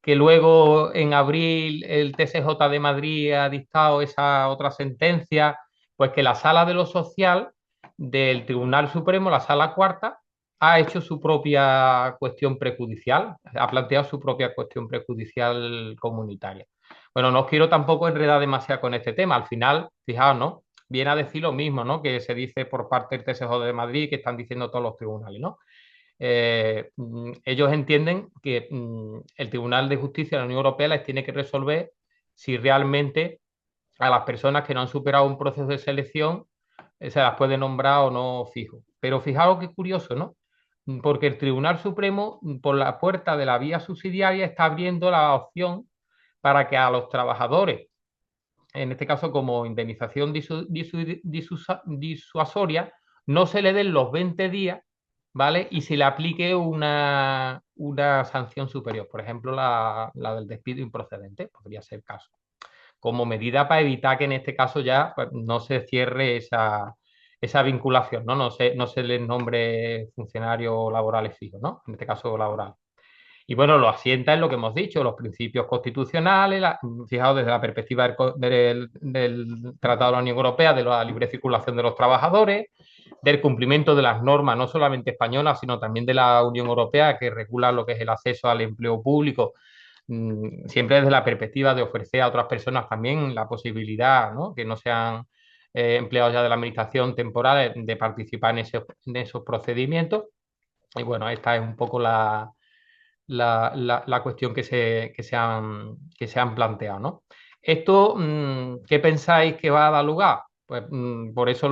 [SPEAKER 2] Que luego en abril el TSJ de Madrid ha dictado esa otra sentencia, pues que la Sala de lo Social del Tribunal Supremo, la Sala Cuarta, ha hecho su propia cuestión prejudicial, ha planteado su propia cuestión prejudicial comunitaria. Bueno, no os quiero tampoco enredar demasiado con este tema. Al final, fijaos, ¿no? Viene a decir lo mismo, ¿no? Que se dice por parte del TSJ de Madrid, que están diciendo todos los tribunales, ¿no? Ellos entienden que el Tribunal de Justicia de la Unión Europea les tiene que resolver si realmente a las personas que no han superado un proceso de selección se las puede nombrar o no fijo. Pero fijaos qué curioso, ¿no? Porque el Tribunal Supremo, por la puerta de la vía subsidiaria, está abriendo la opción para que a los trabajadores, en este caso como indemnización disuasoria, no se le den los 20 días ¿vale? Y se le aplique una sanción superior, por ejemplo, la del despido improcedente, podría ser el caso, como medida para evitar que en este caso ya pues, no se cierre esa vinculación, ¿no? No se les nombre funcionarios laborales fijos, ¿no? En este caso laboral. Y bueno, lo asienta en lo que hemos dicho, los principios constitucionales, fijaos desde la perspectiva del Tratado de la Unión Europea, de la libre circulación de los trabajadores, del cumplimiento de las normas, no solamente españolas, sino también de la Unión Europea, que regula lo que es el acceso al empleo público, siempre desde la perspectiva de ofrecer a otras personas también la posibilidad, ¿no? Que no sean empleados ya de la administración temporal, de participar en esos procedimientos. Y bueno, esta es un poco la cuestión que se han planteado, ¿no? Esto, ¿qué pensáis que va a dar lugar? Pues por eso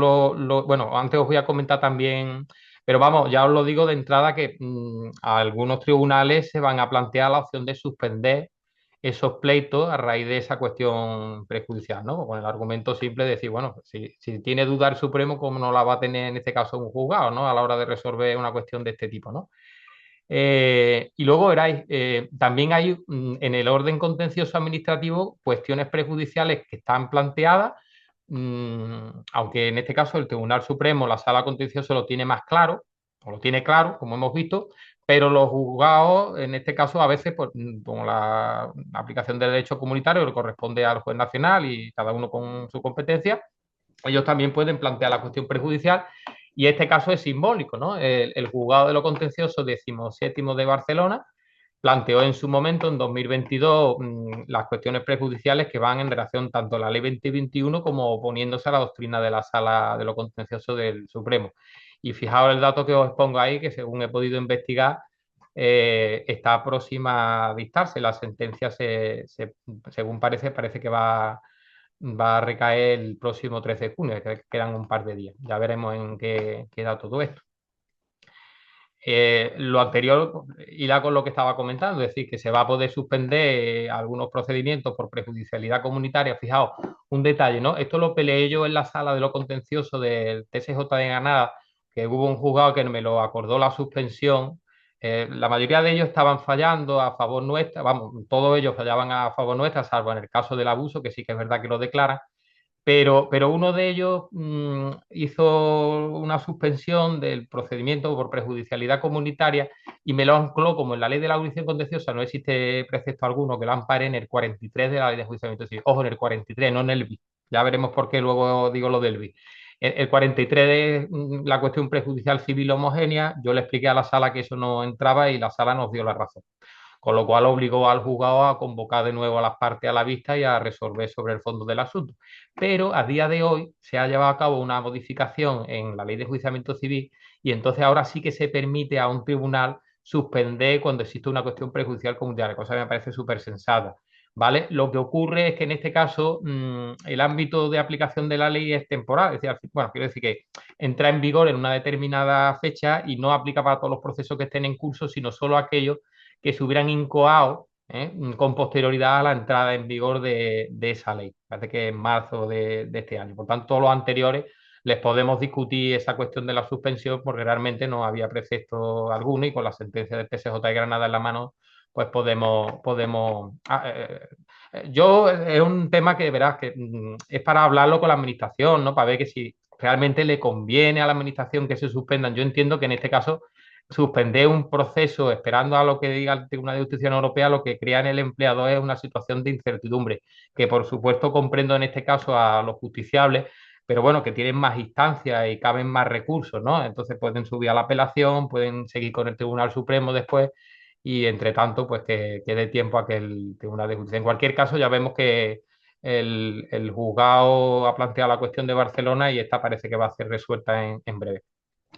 [SPEAKER 2] bueno, antes os voy a comentar también, pero vamos, ya os lo digo de entrada que algunos tribunales se van a plantear la opción de suspender esos pleitos a raíz de esa cuestión prejudicial, ¿no? Con el argumento simple de decir, bueno, si tiene duda el Supremo, ¿cómo no la va a tener en este caso un juzgado, ¿no? A la hora de resolver una cuestión de este tipo, ¿no? Y luego veráis, también hay en el orden contencioso administrativo cuestiones prejudiciales que están planteadas, aunque en este caso el Tribunal Supremo, la Sala Contencioso lo tiene más claro, o lo tiene claro, como hemos visto, pero los juzgados, en este caso, a veces, pues, como la aplicación del derecho comunitario le corresponde al juez nacional y cada uno con su competencia, ellos también pueden plantear la cuestión prejudicial y este caso es simbólico, ¿no? El juzgado de lo contencioso 17º de Barcelona planteó en su momento, en 2022, las cuestiones prejudiciales que van en relación tanto a la ley 2021 como oponiéndose a la doctrina de la Sala de lo Contencioso del Supremo. Y fijaos el dato que os pongo ahí, que según he podido investigar, está próxima a dictarse. La sentencia, según parece que va a recaer el próximo 13 de junio, que quedan un par de días. Ya veremos en qué queda todo esto. Lo anterior irá con lo que estaba comentando, es decir, que se va a poder suspender algunos procedimientos por prejudicialidad comunitaria. Fijaos, un detalle, ¿no? Esto lo peleé yo en la sala de lo contencioso del TSJ de Granada, que hubo un juzgado que me lo acordó la suspensión. La mayoría de ellos estaban fallando a favor nuestra, vamos, todos ellos fallaban a favor nuestra, salvo en el caso del abuso, que sí que es verdad que lo declaran. Pero uno de ellos hizo una suspensión del procedimiento por prejudicialidad comunitaria y me lo ancló, como en la ley de la audición contenciosa no existe precepto alguno que lo ampare, en el 43 de la ley de enjuiciamiento civil. Ojo, en el 43, no en el BI. Ya veremos por qué luego digo lo del BI. El 43 de la cuestión prejudicial civil homogénea, yo le expliqué a la sala que eso no entraba y la sala nos dio la razón, con lo cual obligó al juzgado a convocar de nuevo a las partes a la vista y a resolver sobre el fondo del asunto. Pero a día de hoy se ha llevado a cabo una modificación en la ley de enjuiciamiento civil y entonces ahora sí que se permite a un tribunal suspender cuando existe una cuestión prejudicial comunitaria, cosa que me parece súper sensata. ¿Vale? Lo que ocurre es que en este caso el ámbito de aplicación de la ley es temporal, es decir, bueno, quiero decir que entra en vigor en una determinada fecha y no aplica para todos los procesos que estén en curso, sino solo aquellos que se hubieran incoado con posterioridad a la entrada en vigor de esa ley. Parece que en marzo de este año. Por tanto, todos los anteriores les podemos discutir esa cuestión de la suspensión porque realmente no había precepto alguno y con la sentencia del TSJ de Granada en la mano, pues yo es un tema que verás que es para hablarlo con la administración, ¿no? Para ver que si realmente le conviene a la administración que se suspendan. Yo entiendo que en este caso suspender un proceso esperando a lo que diga el Tribunal de Justicia Europea, lo que crea en el empleador es una situación de incertidumbre, que por supuesto comprendo en este caso a los justiciables, pero bueno, que tienen más instancias y caben más recursos, ¿no? Entonces pueden subir a la apelación, pueden seguir con el Tribunal Supremo después y entre tanto, pues que dé tiempo a que el Tribunal de Justicia. En cualquier caso, ya vemos que el juzgado ha planteado la cuestión de Barcelona y esta parece que va a ser resuelta en breve.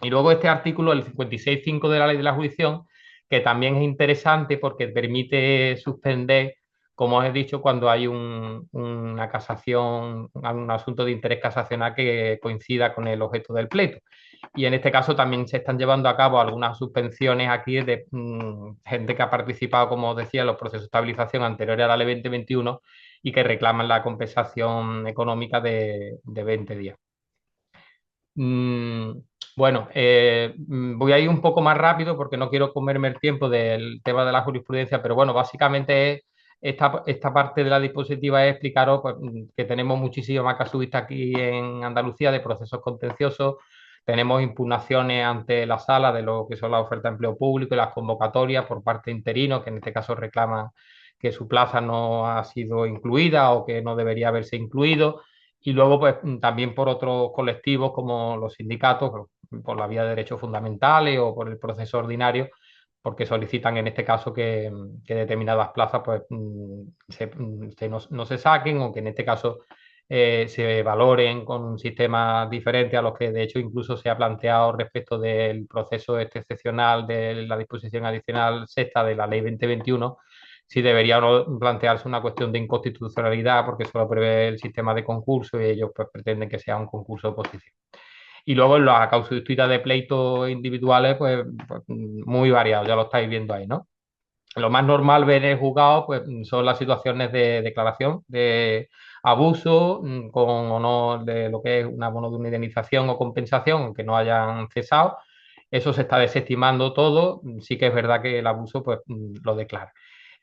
[SPEAKER 2] Y luego este artículo, el 56.5 de la Ley de la Jurisdicción, que también es interesante porque permite suspender, como os he dicho, cuando hay una casación, un asunto de interés casacional que coincida con el objeto del pleito. Y en este caso también se están llevando a cabo algunas suspensiones aquí de gente que ha participado, como os decía, en los procesos de estabilización anteriores a la Ley 2021 y que reclaman la compensación económica de 20 días. Mm, Bueno, voy a ir un poco más rápido porque no quiero comerme el tiempo del tema de la jurisprudencia, pero bueno, básicamente esta parte de la dispositiva es explicaros pues, que tenemos muchísimas casuísticas aquí en Andalucía de procesos contenciosos, tenemos impugnaciones ante la sala de lo que son las ofertas de empleo público y las convocatorias por parte de interinos, que en este caso reclaman que su plaza no ha sido incluida o que no debería haberse incluido. Y luego, pues también por otros colectivos como los sindicatos, por la vía de derechos fundamentales o por el proceso ordinario, porque solicitan en este caso que determinadas plazas pues, no se saquen o que en este caso se valoren con un sistema diferente a los que de hecho incluso se ha planteado respecto del proceso este excepcional de la disposición adicional sexta de la ley 2021, si debería o no plantearse una cuestión de inconstitucionalidad porque solo prevé el sistema de concurso y ellos pues pretenden que sea un concurso de oposición. Y luego en las causuísticas de pleitos individuales, pues muy variados, ya lo estáis viendo ahí, ¿no? Lo más normal ver en el juzgado pues, son las situaciones de declaración de abuso con o no de lo que es un abono de una indemnización o compensación, aunque no hayan cesado. Eso se está desestimando todo. Sí que es verdad que el abuso pues, lo declara.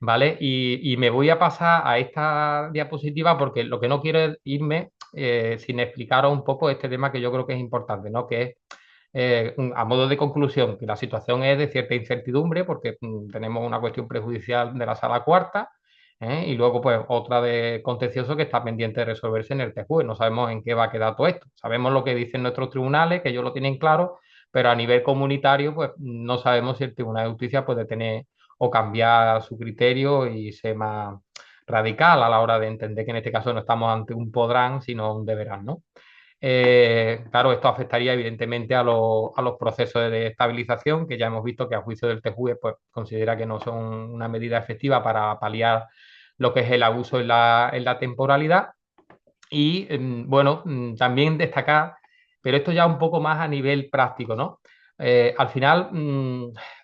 [SPEAKER 2] ¿Vale? Y me voy a pasar a esta diapositiva porque lo que no quiero es irme sin explicaros un poco este tema que yo creo que es importante, ¿no? Que es a modo de conclusión, que la situación es de cierta incertidumbre porque tenemos una cuestión prejudicial de la sala cuarta y luego pues otra de contencioso que está pendiente de resolverse en el TJUE. No sabemos en qué va a quedar todo esto. Sabemos lo que dicen nuestros tribunales, que ellos lo tienen claro, pero a nivel comunitario pues no sabemos si el Tribunal de Justicia puede tener o cambiar su criterio y ser más radical a la hora de entender que en este caso no estamos ante un podrán, sino un deberán, ¿no? Claro, esto afectaría evidentemente a los procesos de estabilización, que ya hemos visto que a juicio del TJUE pues, considera que no son una medida efectiva para paliar lo que es el abuso en la temporalidad. Y bueno, también destacar, pero esto ya un poco más a nivel práctico, ¿no? Al final,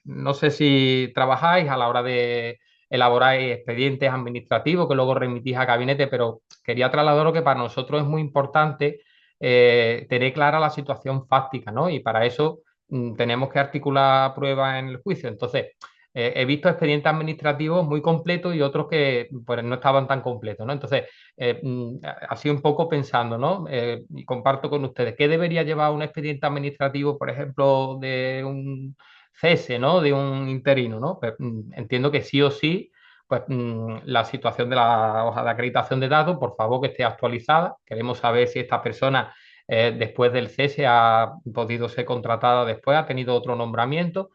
[SPEAKER 2] no sé si trabajáis a la hora de elaborar expedientes administrativos que luego remitís a gabinete, pero quería trasladaros que para nosotros es muy importante tener clara la situación fáctica, ¿no? Y para eso tenemos que articular pruebas en el juicio. Entonces, he visto expedientes administrativos muy completos y otros que pues, no estaban tan completos, ¿no? Entonces, así un poco pensando, ¿no? Y comparto con ustedes, ¿qué debería llevar un expediente administrativo, por ejemplo, de un cese, ¿no? De un interino, ¿no? Pues, entiendo que sí o sí, pues la situación de la hoja de acreditación de datos, por favor, que esté actualizada. Queremos saber si esta persona, después del cese, ha podido ser contratada después, ha tenido otro nombramiento.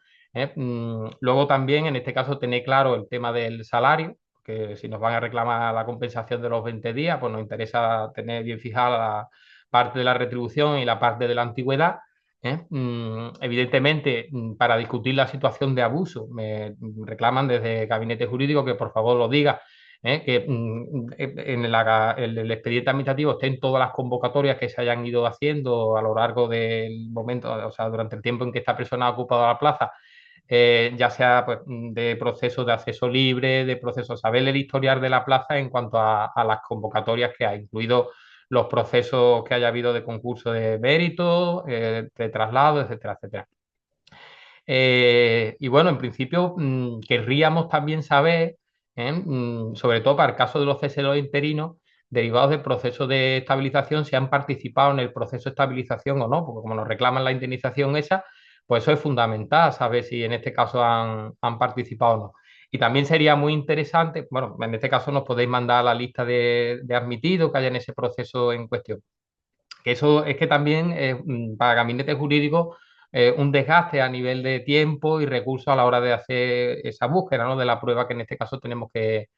[SPEAKER 2] Luego también, en este caso, tener claro el tema del salario, que si nos van a reclamar la compensación de los 20 días, pues nos interesa tener bien fijada la parte de la retribución y la parte de la antigüedad. Evidentemente, para discutir la situación de abuso, me reclaman desde gabinete jurídico que por favor lo diga, que en el expediente administrativo estén todas las convocatorias que se hayan ido haciendo a lo largo del momento, o sea, durante el tiempo en que esta persona ha ocupado la plaza, ya sea pues, de procesos de acceso libre, de procesos, saber el historial de la plaza en cuanto a las convocatorias que ha incluido los procesos que haya habido de concurso de mérito, de traslado, etcétera, etcétera. Y bueno, en principio querríamos también saber, sobre todo para el caso de los ceses de los interinos, derivados del proceso de estabilización, si han participado en el proceso de estabilización o no, porque como nos reclaman la indemnización esa, pues eso es fundamental, saber si en este caso han participado o no. Y también sería muy interesante, bueno, en este caso nos podéis mandar la lista de admitidos que haya en ese proceso en cuestión. Que eso es que también para gabinetes jurídicos un desgaste a nivel de tiempo y recursos a la hora de hacer esa búsqueda, ¿no? De la prueba que en este caso tenemos que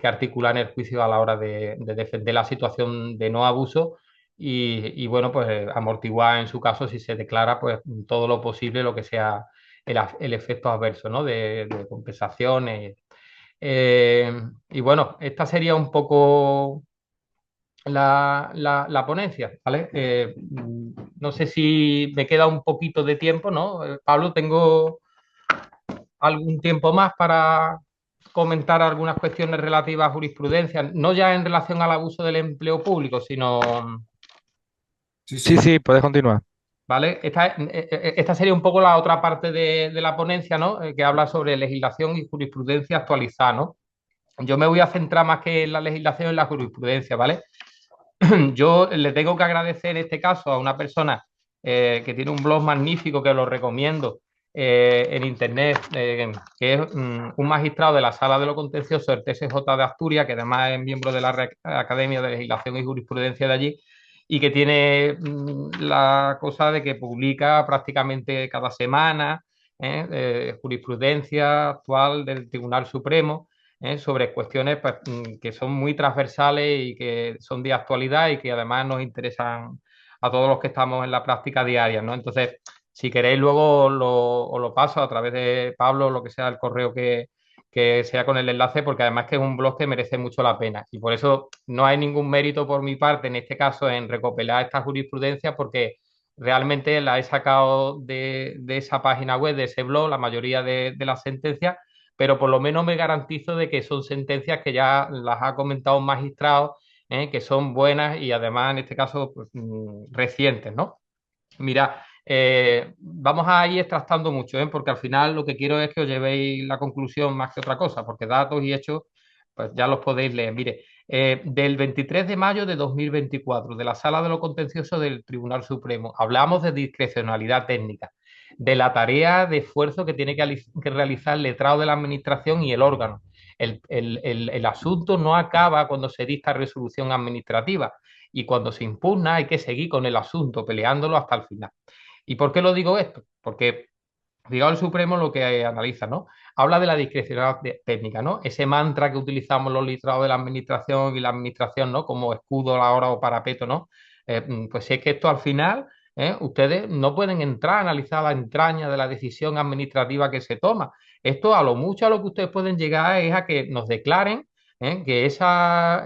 [SPEAKER 2] articular en el juicio a la hora de defender la situación de no abuso y bueno, pues amortiguar en su caso si se declara pues todo lo posible, lo que sea el efecto adverso, ¿no? De compensaciones. Y bueno, esta sería un poco la ponencia, ¿vale? No sé si me queda un poquito de tiempo, ¿no? Pablo, tengo algún tiempo más para comentar algunas cuestiones relativas a jurisprudencia, no ya en relación al abuso del empleo público, sino,
[SPEAKER 1] Sí,
[SPEAKER 3] Sí,
[SPEAKER 1] sí.
[SPEAKER 3] sí, puedes continuar.
[SPEAKER 2] ¿vale? Esta sería un poco la otra parte de la ponencia, ¿no? Que habla sobre legislación y jurisprudencia actualizada, ¿no? Yo me voy a centrar más que en la legislación, en la jurisprudencia, ¿vale? Yo le tengo que agradecer en este caso a una persona que tiene un blog magnífico que lo recomiendo en internet, que es un magistrado de la Sala de lo Contencioso del TSJ de Asturias, que además es miembro de la Academia de Legislación y Jurisprudencia de allí, y que tiene la cosa de que publica prácticamente cada semana jurisprudencia actual del Tribunal Supremo sobre cuestiones pues, que son muy transversales y que son de actualidad y que además nos interesan a todos los que estamos en la práctica diaria, ¿no? Entonces, si queréis, luego os lo paso a través de Pablo, lo que sea el correo que sea con el enlace, porque además que es un blog que merece mucho la pena. Y por eso no hay ningún mérito por mi parte, en este caso, en recopilar esta jurisprudencia, porque realmente la he sacado de esa página web, de ese blog, la mayoría de las sentencias, pero por lo menos me garantizo de que son sentencias que ya las ha comentado un magistrado, que son buenas y además en este caso pues, recientes, ¿no? Mira, vamos a ir extractando mucho, porque al final lo que quiero es que os llevéis la conclusión más que otra cosa, porque datos y hechos, pues ya los podéis leer. Mire, del 23 de mayo de 2024, de la Sala de lo Contencioso del Tribunal Supremo, hablamos de discrecionalidad técnica, de la tarea de esfuerzo que tiene que realizar el letrado de la Administración y el órgano. El asunto no acaba cuando se dicta resolución administrativa y cuando se impugna hay que seguir con el asunto, peleándolo hasta el final. ¿Y por qué lo digo esto? Porque digamos, el Supremo lo que analiza, ¿no? Habla de la discrecionalidad técnica, ¿no? Ese mantra que utilizamos los letrados de la administración y la administración, ¿no? Como escudo ahora o parapeto, ¿no? Pues si es que esto al final, ustedes no pueden entrar a analizar la entraña de la decisión administrativa que se toma. Esto a lo mucho a lo que ustedes pueden llegar es a que nos declaren que esa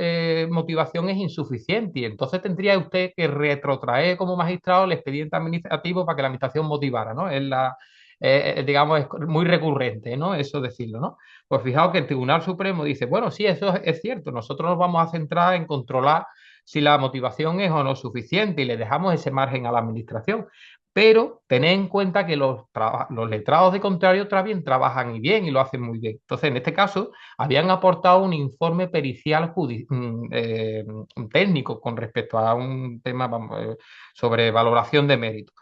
[SPEAKER 2] motivación es insuficiente y entonces tendría usted que retrotraer como magistrado el expediente administrativo para que la administración motivara, ¿no? Es la, digamos, es muy recurrente, ¿no? Eso decirlo, ¿no? Pues fijaos que el Tribunal Supremo dice, bueno, sí, eso es cierto, nosotros nos vamos a centrar en controlar si la motivación es o no suficiente y le dejamos ese margen a la administración. Pero tened en cuenta que los letrados de contrario también trabajan y bien y lo hacen muy bien. Entonces, en este caso, habían aportado un informe pericial técnico con respecto a un tema vamos, sobre valoración de mérito.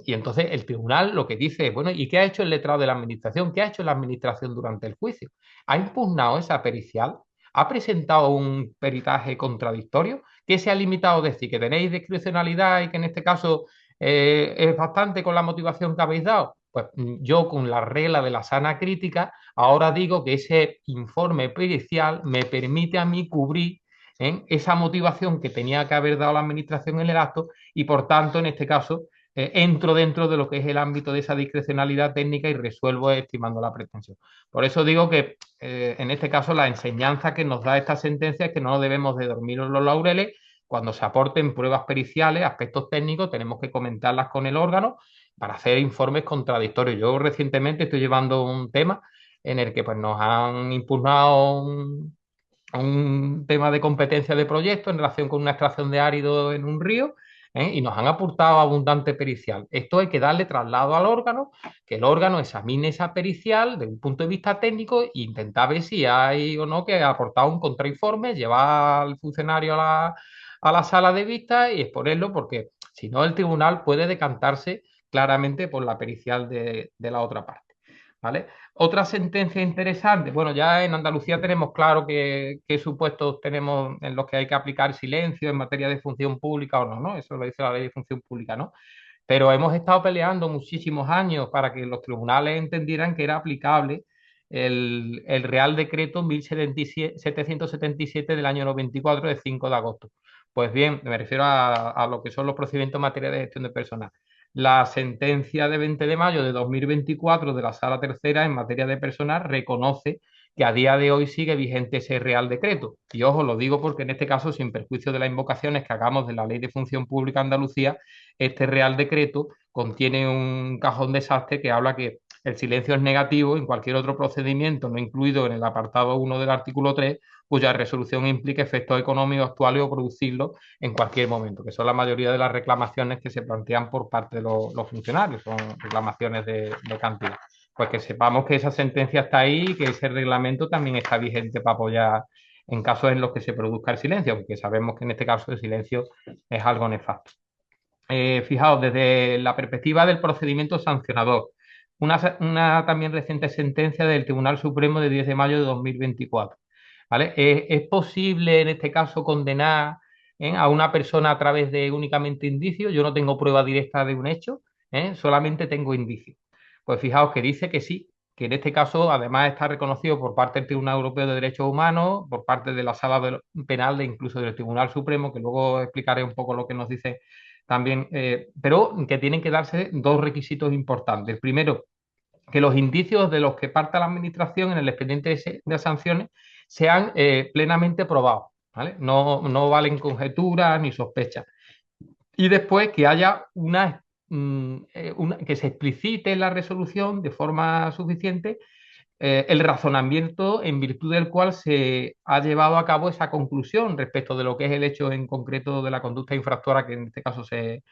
[SPEAKER 2] Y entonces el tribunal lo que dice es, bueno, ¿y qué ha hecho el letrado de la administración? ¿Qué ha hecho la administración durante el juicio? ¿Ha impugnado esa pericial? ¿Ha presentado un peritaje contradictorio? ¿Qué se ha limitado a decir? ¿Que tenéis discrecionalidad y que en este caso es bastante con la motivación que habéis dado? Pues yo con la regla de la sana crítica, ahora digo que ese informe pericial me permite a mí cubrir esa motivación que tenía que haber dado la administración en el acto y por tanto en este caso entro dentro de lo que es el ámbito de esa discrecionalidad técnica y resuelvo estimando la pretensión. Por eso digo que en este caso la enseñanza que nos da esta sentencia es que no debemos de dormir en los laureles. Cuando se aporten pruebas periciales, aspectos técnicos, tenemos que comentarlas con el órgano para hacer informes contradictorios. Yo recientemente estoy llevando un tema en el que pues, nos han impugnado un tema de competencia de proyecto en relación con una extracción de árido en un río y nos han aportado abundante pericial. Esto hay que darle traslado al órgano, que el órgano examine esa pericial desde un punto de vista técnico e intentar ver si hay o no que ha aportado un contrainforme, llevar al funcionario a la sala de vista y exponerlo, porque si no el tribunal puede decantarse claramente por la pericial de la otra parte. ¿Vale? Otra sentencia interesante, bueno, ya en Andalucía tenemos claro qué supuestos tenemos en los que hay que aplicar silencio en materia de función pública o no, ¿no? Eso lo dice la ley de función pública, ¿no? Pero hemos estado peleando muchísimos años para que los tribunales entendieran que era aplicable el Real Decreto 1777 del año 94 de 5 de agosto. Pues bien, me refiero a lo que son los procedimientos en materia de gestión de personal. La sentencia de 20 de mayo de 2024 de la Sala Tercera en materia de personal reconoce que a día de hoy sigue vigente ese Real Decreto. Y ojo, lo digo porque en este caso, sin perjuicio de las invocaciones que hagamos de la Ley de Función Pública Andalucía, este Real Decreto contiene un cajón desastre que habla que el silencio es negativo en cualquier otro procedimiento no incluido en el apartado 1 del artículo 3 cuya resolución implique efectos económicos actuales o producirlos en cualquier momento, que son la mayoría de las reclamaciones que se plantean por parte de los funcionarios, son reclamaciones de cantidad. Pues que sepamos que esa sentencia está ahí y que ese reglamento también está vigente para apoyar en casos en los que se produzca el silencio, porque sabemos que en este caso el silencio es algo nefasto. Fijaos, desde la perspectiva del procedimiento sancionador, una también reciente sentencia del Tribunal Supremo de 10 de mayo de 2024. ¿Vale? ¿Es posible en este caso condenar a una persona a través de únicamente indicios? Yo no tengo prueba directa de un hecho, solamente tengo indicios. Pues fijaos que dice que sí, que en este caso además está reconocido por parte del Tribunal Europeo de Derechos Humanos, por parte de la Sala Penal e incluso del Tribunal Supremo, que luego explicaré un poco lo que nos dice también, pero que tienen que darse dos requisitos importantes. El primero, que los indicios de los que parta la Administración en el expediente de sanciones sean plenamente probados, ¿vale? No valen conjeturas ni sospechas. Y después que haya que se explicite en la resolución de forma suficiente el razonamiento en virtud del cual se ha llevado a cabo esa conclusión respecto de lo que es el hecho en concreto de la conducta infractora que en este caso se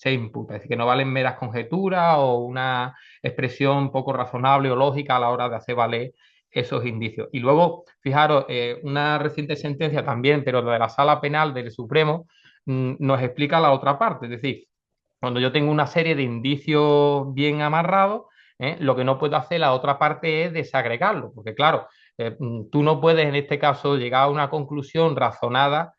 [SPEAKER 2] imputa. Es decir, que no valen meras conjeturas o una expresión poco razonable o lógica a la hora de hacer valer esos indicios. Y luego, fijaros, una reciente sentencia también, pero de la Sala Penal del Supremo, nos explica la otra parte. Es decir, cuando yo tengo una serie de indicios bien amarrados, lo que no puedo hacer la otra parte es desagregarlo, porque claro, tú no puedes en este caso llegar a una conclusión razonada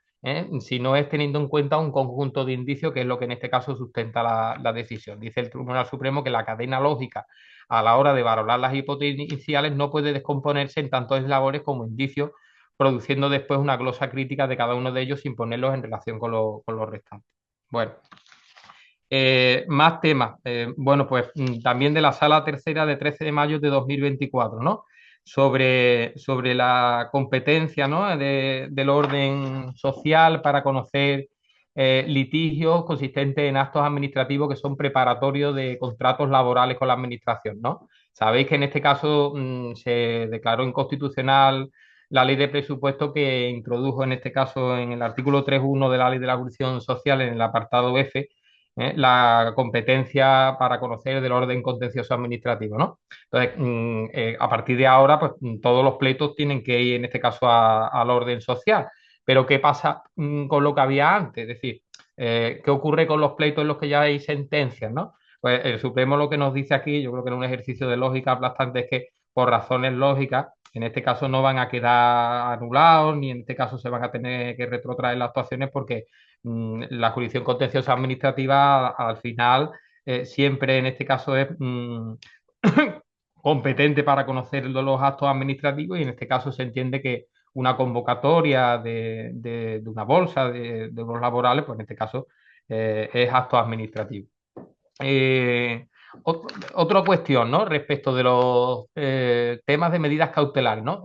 [SPEAKER 2] si no es teniendo en cuenta un conjunto de indicios, que es lo que en este caso sustenta la decisión. Dice el Tribunal Supremo que la cadena lógica a la hora de valorar las hipótesis iniciales no puede descomponerse en tantos eslabones como indicios, produciendo después una glosa crítica de cada uno de ellos sin ponerlos en relación con los restantes. Bueno, más temas. Bueno, pues también de la Sala Tercera de 13 de mayo de 2024, ¿no? Sobre la competencia, ¿no? Del orden social para conocer litigios consistentes en actos administrativos que son preparatorios de contratos laborales con la Administración, ¿no? Sabéis que en este caso se declaró inconstitucional la ley de presupuesto que introdujo en este caso en el artículo 3.1 de la ley de la jurisdicción social en el apartado F la competencia para conocer del orden contencioso administrativo, ¿no? Entonces, a partir de ahora, pues todos los pleitos tienen que ir, en este caso, al orden social. Pero, ¿qué pasa con lo que había antes? Es decir, ¿qué ocurre con los pleitos en los que ya hay sentencias, ¿no? Pues el Supremo lo que nos dice aquí, yo creo que en un ejercicio de lógica aplastante, es que por razones lógicas, en este caso no van a quedar anulados, ni en este caso se van a tener que retrotraer las actuaciones porque la jurisdicción contenciosa administrativa al final siempre en este caso es competente para conocer los actos administrativos y en este caso se entiende que una convocatoria de una bolsa de unos laborales, pues en este caso es acto administrativo. Eh, Otra cuestión, ¿no? Respecto de los temas de medidas cautelares, ¿no?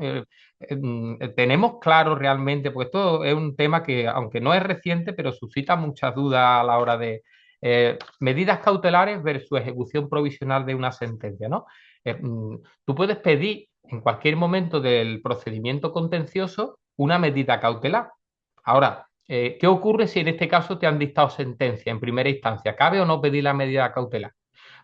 [SPEAKER 2] Tenemos claro realmente, pues esto es un tema que, aunque no es reciente, pero suscita muchas dudas a la hora de medidas cautelares versus ejecución provisional de una sentencia, ¿no? Tú puedes pedir en cualquier momento del procedimiento contencioso una medida cautelar. Ahora, ¿qué ocurre si en este caso te han dictado sentencia en primera instancia? ¿Cabe o no pedir la medida cautelar?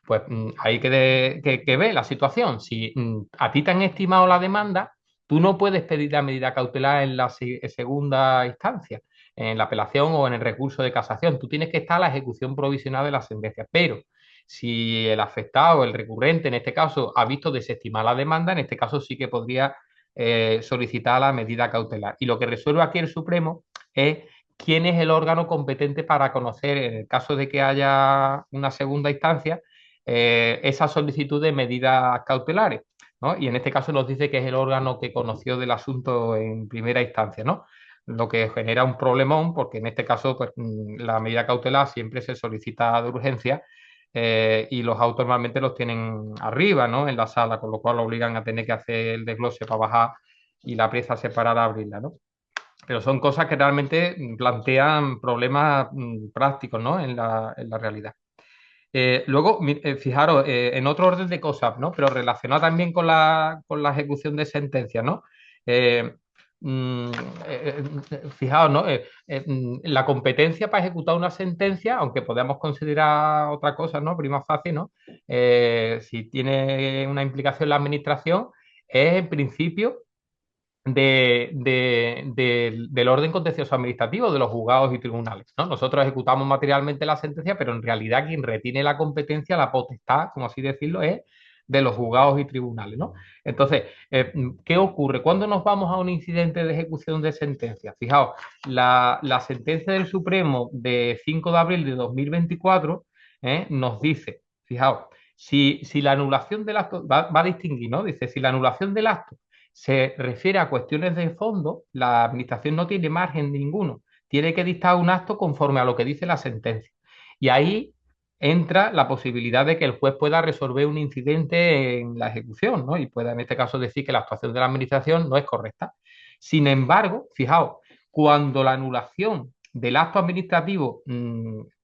[SPEAKER 2] Pues hay que ver la situación. Si a ti te han estimado la demanda, tú no puedes pedir la medida cautelar en la segunda instancia, en la apelación o en el recurso de casación. Tú tienes que estar a la ejecución provisional de la sentencia. Pero si el afectado, el recurrente, en este caso, ha visto desestimar la demanda, en este caso sí que podría solicitar la medida cautelar. Y lo que resuelve aquí el Supremo es quién es el órgano competente para conocer, en el caso de que haya una segunda instancia, esa solicitud de medidas cautelares, ¿no? Y en este caso nos dice que es el órgano que conoció del asunto en primera instancia, ¿no? Lo que genera un problemón, porque en este caso, pues, la medida cautelar siempre se solicita de urgencia y los autos normalmente los tienen arriba, ¿no? En la sala, con lo cual obligan a tener que hacer el desglose para bajar y la pieza separada abrirla, ¿no? Pero son cosas que realmente plantean problemas prácticos, ¿no? En la realidad. Luego, fijaros, en otro orden de cosas, ¿no? Pero relacionado también con la ejecución de sentencias, ¿no? Eh, mm, fijaos, ¿no? La competencia para ejecutar una sentencia, aunque podamos considerar otra cosa, ¿no? Prima facie, ¿no? Si tiene una implicación la administración, es en principio del orden contencioso administrativo de los juzgados y tribunales, ¿no? Nosotros ejecutamos materialmente la sentencia, pero en realidad quien retiene la competencia, la potestad, como así decirlo, es de los juzgados y tribunales, ¿no? Entonces, ¿qué ocurre? ¿Cuándo nos vamos a un incidente de ejecución de sentencia? Fijaos, la sentencia del Supremo de 5 de abril de 2024 nos dice, fijaos, si la anulación del acto, va a distinguir, ¿no? Dice, si la anulación del acto se refiere a cuestiones de fondo, la administración no tiene margen ninguno, tiene que dictar un acto conforme a lo que dice la sentencia. Y ahí entra la posibilidad de que el juez pueda resolver un incidente en la ejecución, ¿no? Y pueda en este caso decir que la actuación de la administración no es correcta. Sin embargo, fijaos, cuando la anulación del acto administrativo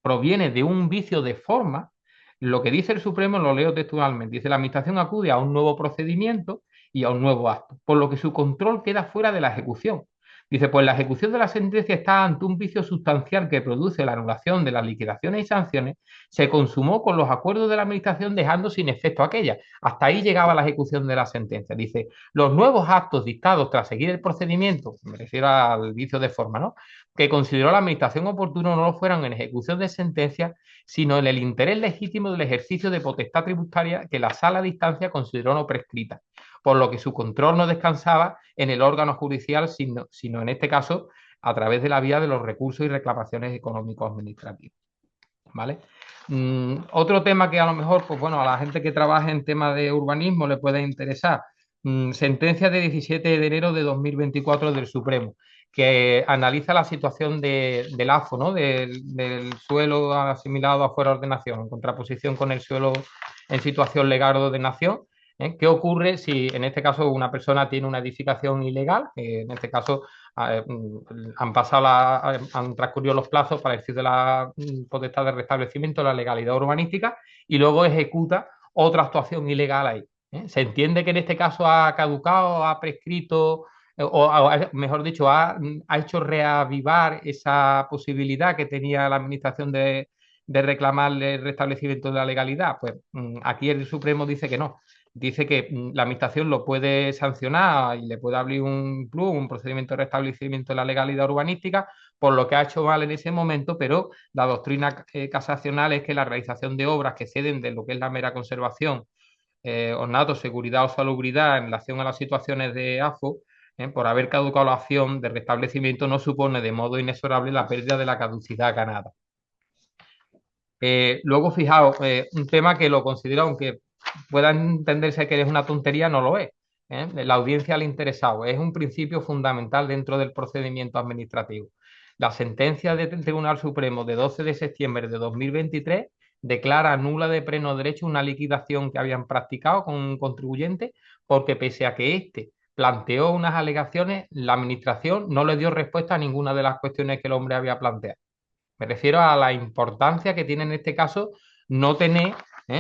[SPEAKER 2] proviene de un vicio de forma, lo que dice el Supremo lo leo textualmente. Dice, la administración acude a un nuevo procedimiento y a un nuevo acto, por lo que su control queda fuera de la ejecución. Dice, pues la ejecución de la sentencia está ante un vicio sustancial que produce la anulación de las liquidaciones y sanciones, se consumó con los acuerdos de la administración dejando sin efecto aquella. Hasta ahí llegaba la ejecución de la sentencia. Dice, los nuevos actos dictados tras seguir el procedimiento, me refiero al vicio de forma, ¿no? Que consideró la administración oportuno no lo fueran en ejecución de sentencia, sino en el interés legítimo del ejercicio de potestad tributaria que la sala de instancia consideró no prescrita, por lo que su control no descansaba en el órgano judicial, sino en este caso a través de la vía de los recursos y reclamaciones económicos administrativos. ¿Vale? Otro tema que a lo mejor, pues bueno, a la gente que trabaja en temas de urbanismo le puede interesar. Sentencia de 17 de enero de 2024 del Supremo, que analiza la situación del AFO, ¿no? Del suelo asimilado a fuera de ordenación, en contraposición con el suelo en situación legal de ordenación. ¿Qué ocurre si en este caso una persona tiene una edificación ilegal? En este caso han transcurrido los plazos para decir de la potestad de restablecimiento de la legalidad urbanística y luego ejecuta otra actuación ilegal ahí. Se entiende que en este caso ha caducado, ha prescrito, mejor dicho, ha hecho reavivar esa posibilidad que tenía la administración de reclamar el restablecimiento de la legalidad. Pues aquí el Supremo dice que no, dice que la administración lo puede sancionar y le puede abrir un plus, un procedimiento de restablecimiento de la legalidad urbanística por lo que ha hecho mal en ese momento, pero la doctrina casacional es que la realización de obras que ceden de lo que es la mera conservación, ornato, seguridad o salubridad en relación a las situaciones de AFO, por haber caducado la acción de restablecimiento, no supone de modo inexorable la pérdida de la caducidad ganada. Luego, fijaos, un tema que lo considero, aunque pueda entenderse que es una tontería, no lo es. La audiencia al interesado es un principio fundamental dentro del procedimiento administrativo. La sentencia del Tribunal Supremo de 12 de septiembre de 2023 declara nula de pleno derecho una liquidación que habían practicado con un contribuyente porque pese a que éste planteó unas alegaciones, la administración no le dio respuesta a ninguna de las cuestiones que el hombre había planteado. Me refiero a la importancia que tiene en este caso no tener,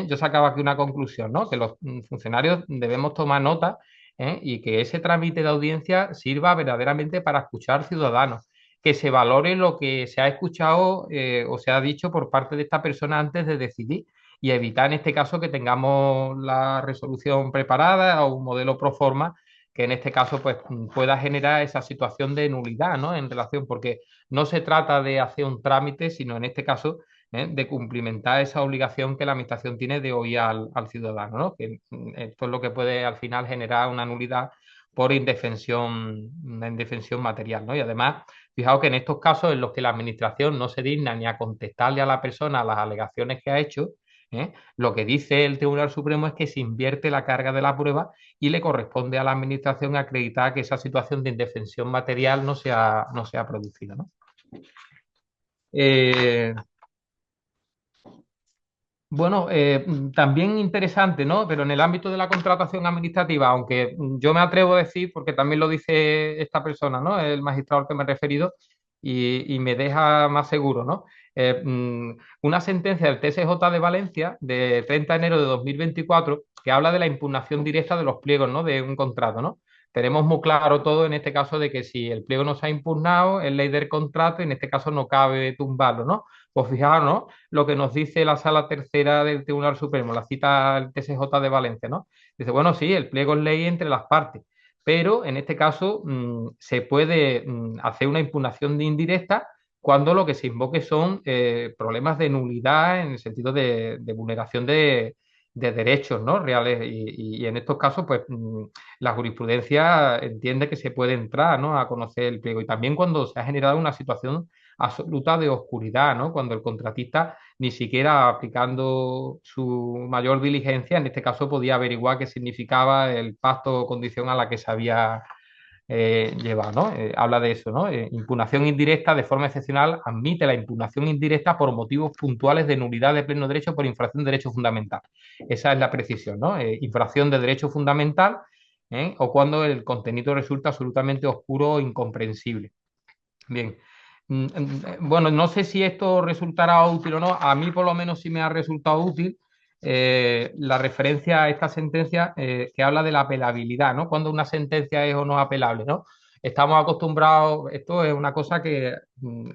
[SPEAKER 2] yo sacaba aquí una conclusión, ¿no? Que los funcionarios debemos tomar nota, y que ese trámite de audiencia sirva verdaderamente para escuchar ciudadanos, que se valore lo que se ha escuchado o se ha dicho por parte de esta persona antes de decidir y evitar en este caso que tengamos la resolución preparada o un modelo pro forma que en este caso pues pueda generar esa situación de nulidad, ¿no? En relación, porque no se trata de hacer un trámite, sino en este caso de cumplimentar esa obligación que la administración tiene de oír al ciudadano, ¿no? Que esto es lo que puede al final generar una nulidad por indefensión, una indefensión material, ¿no? Y además, fijaos que en estos casos en los que la administración no se digna ni a contestarle a la persona las alegaciones que ha hecho, lo que dice el Tribunal Supremo es que se invierte la carga de la prueba y le corresponde a la administración acreditar que esa situación de indefensión material no se ha producido, ¿no? Eh, bueno, también interesante, ¿no? Pero en el ámbito de la contratación administrativa, aunque yo me atrevo a decir, porque también lo dice esta persona, ¿no? El magistrado al que me he referido, y me deja más seguro, ¿no? Una sentencia del TSJ de Valencia de 30 de enero de 2024 que habla de la impugnación directa de los pliegos, ¿no? De un contrato, ¿no? tenemos muy claro todo en este caso de que si el pliego no se ha impugnado, es ley del contrato y en este caso no cabe tumbarlo, ¿no? Pues fijaros, ¿no? Lo que nos dice la Sala Tercera del Tribunal Supremo, la cita al TSJ de Valencia, ¿no? Dice, bueno, sí, el pliego es ley entre las partes, pero en este caso se puede hacer una impugnación de indirecta cuando lo que se invoque son problemas de nulidad en el sentido de vulneración de derechos, ¿no? Reales y en estos casos, pues la jurisprudencia entiende que se puede entrar, ¿no? A conocer el pliego y también cuando se ha generado una situación absoluta de oscuridad, ¿no? Cuando el contratista ni siquiera aplicando su mayor diligencia, en este caso podía averiguar qué significaba el pacto o condición a la que se había lleva, ¿no? Habla de eso, ¿no? Impugnación indirecta de forma excepcional admite la impugnación indirecta por motivos puntuales de nulidad de pleno derecho por infracción de derecho fundamental. Esa es la precisión, ¿no? Infracción de derecho fundamental o cuando el contenido resulta absolutamente oscuro o incomprensible. Bien. Bueno, no sé si esto resultará útil o no. A mí por lo menos sí me ha resultado útil la referencia a esta sentencia que habla de la apelabilidad, ¿no? Cuando una sentencia es o no apelable, ¿no? Estamos acostumbrados, esto es una cosa que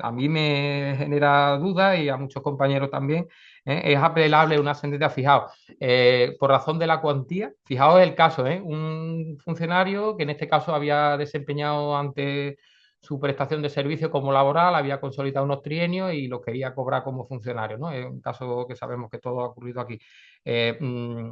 [SPEAKER 2] a mí me genera dudas y a muchos compañeros también. Es apelable una sentencia, fijaos, por razón de la cuantía. Fijaos el caso, un funcionario que en este caso había desempeñado ante su prestación de servicio como laboral, había consolidado unos trienios y lo quería cobrar como funcionario, ¿no? Es un caso que sabemos que todo ha ocurrido aquí. Eh, mm,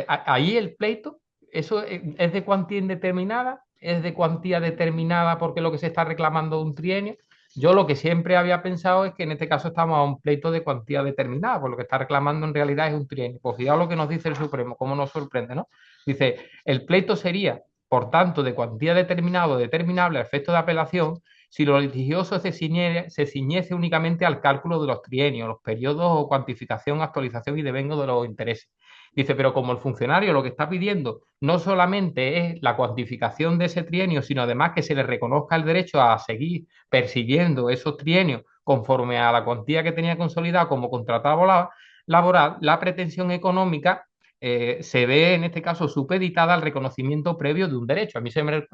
[SPEAKER 2] Ahí el pleito, eso es de cuantía indeterminada, es de cuantía determinada porque lo que se está reclamando es un trienio. Yo lo que siempre había pensado es que en este caso estamos a un pleito de cuantía determinada, por lo que está reclamando en realidad es un trienio. Pues fijaos lo que nos dice el Supremo, cómo nos sorprende, ¿no? Dice, el pleito sería por tanto, de cuantía determinada o determinable a efecto de apelación, si lo litigioso se ciñese únicamente al cálculo de los trienios, los periodos o cuantificación, actualización y devengo de los intereses. Dice, pero como el funcionario lo que está pidiendo no solamente es la cuantificación de ese trienio, sino además que se le reconozca el derecho a seguir persiguiendo esos trienios conforme a la cuantía que tenía consolidada como contratado laboral, la pretensión económica se ve en este caso supeditada al reconocimiento previo de un derecho. A mí se me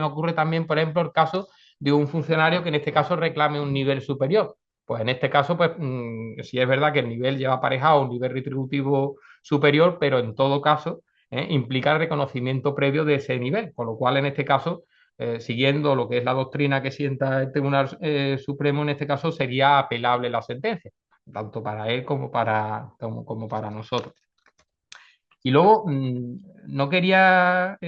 [SPEAKER 2] ocurre también, por ejemplo, el caso de un funcionario que en este caso reclame un nivel superior. Pues en este caso, pues sí es verdad que el nivel lleva aparejado un nivel retributivo superior, pero en todo caso implica el reconocimiento previo de ese nivel, con lo cual en este caso, siguiendo lo que es la doctrina que sienta el Tribunal Supremo, en este caso sería apelable la sentencia, tanto para él como para nosotros. Y luego, no quería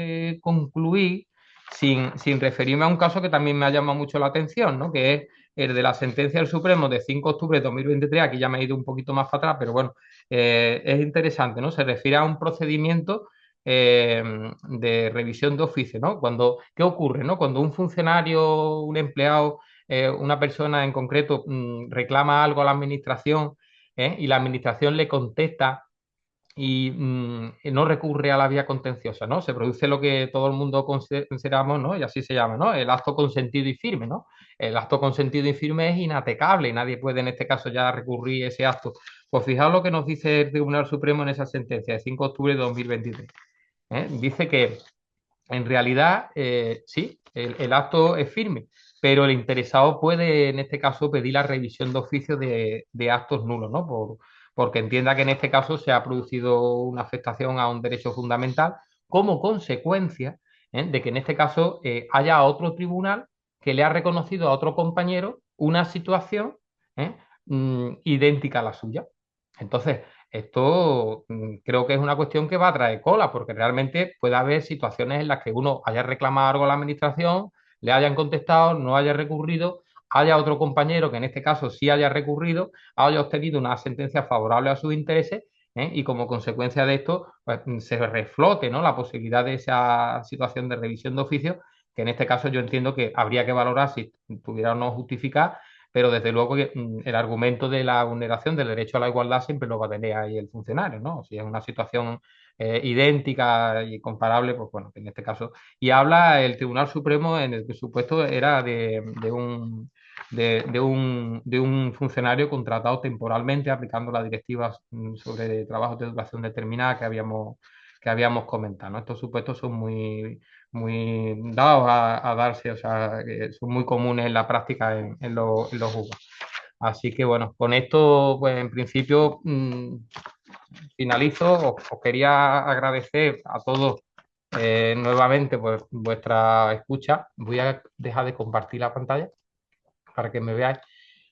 [SPEAKER 2] concluir sin referirme a un caso que también me ha llamado mucho la atención, ¿no? Que es el de la sentencia del Supremo de 5 de octubre de 2023. Aquí ya me he ido un poquito más para atrás, pero bueno, es interesante, ¿no? Se refiere a un procedimiento eh, de revisión de oficio, ¿no? ¿Qué ocurre, ¿no? Cuando un funcionario, un empleado, una persona en concreto reclama algo a la administración, y la administración le contesta y no recurre a la vía contenciosa, ¿no? Se produce lo que todo el mundo consideramos, ¿no? Y así se llama, ¿no? El acto consentido y firme, ¿no? El acto consentido y firme es inatacable y nadie puede en este caso ya recurrir a ese acto. Pues fijaos lo que nos dice el Tribunal Supremo en esa sentencia de 5 de octubre de 2023. Dice que en realidad, sí, el acto es firme, pero el interesado puede, en este caso, pedir la revisión de oficio de actos nulos, ¿no? Porque entienda que en este caso se ha producido una afectación a un derecho fundamental como consecuencia, de que en este caso haya otro tribunal que le ha reconocido a otro compañero una situación ¿eh? Idéntica a la suya. Entonces, esto creo que es una cuestión que va a traer cola, porque realmente puede haber situaciones en las que uno haya reclamado algo a la administración, le hayan contestado, no haya recurrido, haya otro compañero que en este caso sí haya recurrido, haya obtenido una sentencia favorable a sus intereses, y como consecuencia de esto pues, se reflote, ¿no? La posibilidad de esa situación de revisión de oficio, que en este caso yo entiendo que habría que valorar si tuviera o no justificar, pero desde luego que el argumento de la vulneración del derecho a la igualdad siempre lo va a tener ahí el funcionario, ¿no? Si es una situación idéntica y comparable, pues bueno, en este caso. Y habla el Tribunal Supremo en el que supuesto era de un funcionario contratado temporalmente aplicando las directivas sobre trabajos de duración determinada que habíamos comentado, ¿no? Estos supuestos son muy dados a darse, o sea, que son muy comunes en la práctica en los juzgados. Así que bueno, con esto, pues en principio finalizo. Os quería agradecer a todos nuevamente pues, vuestra escucha. Voy a dejar de compartir la pantalla para que me veáis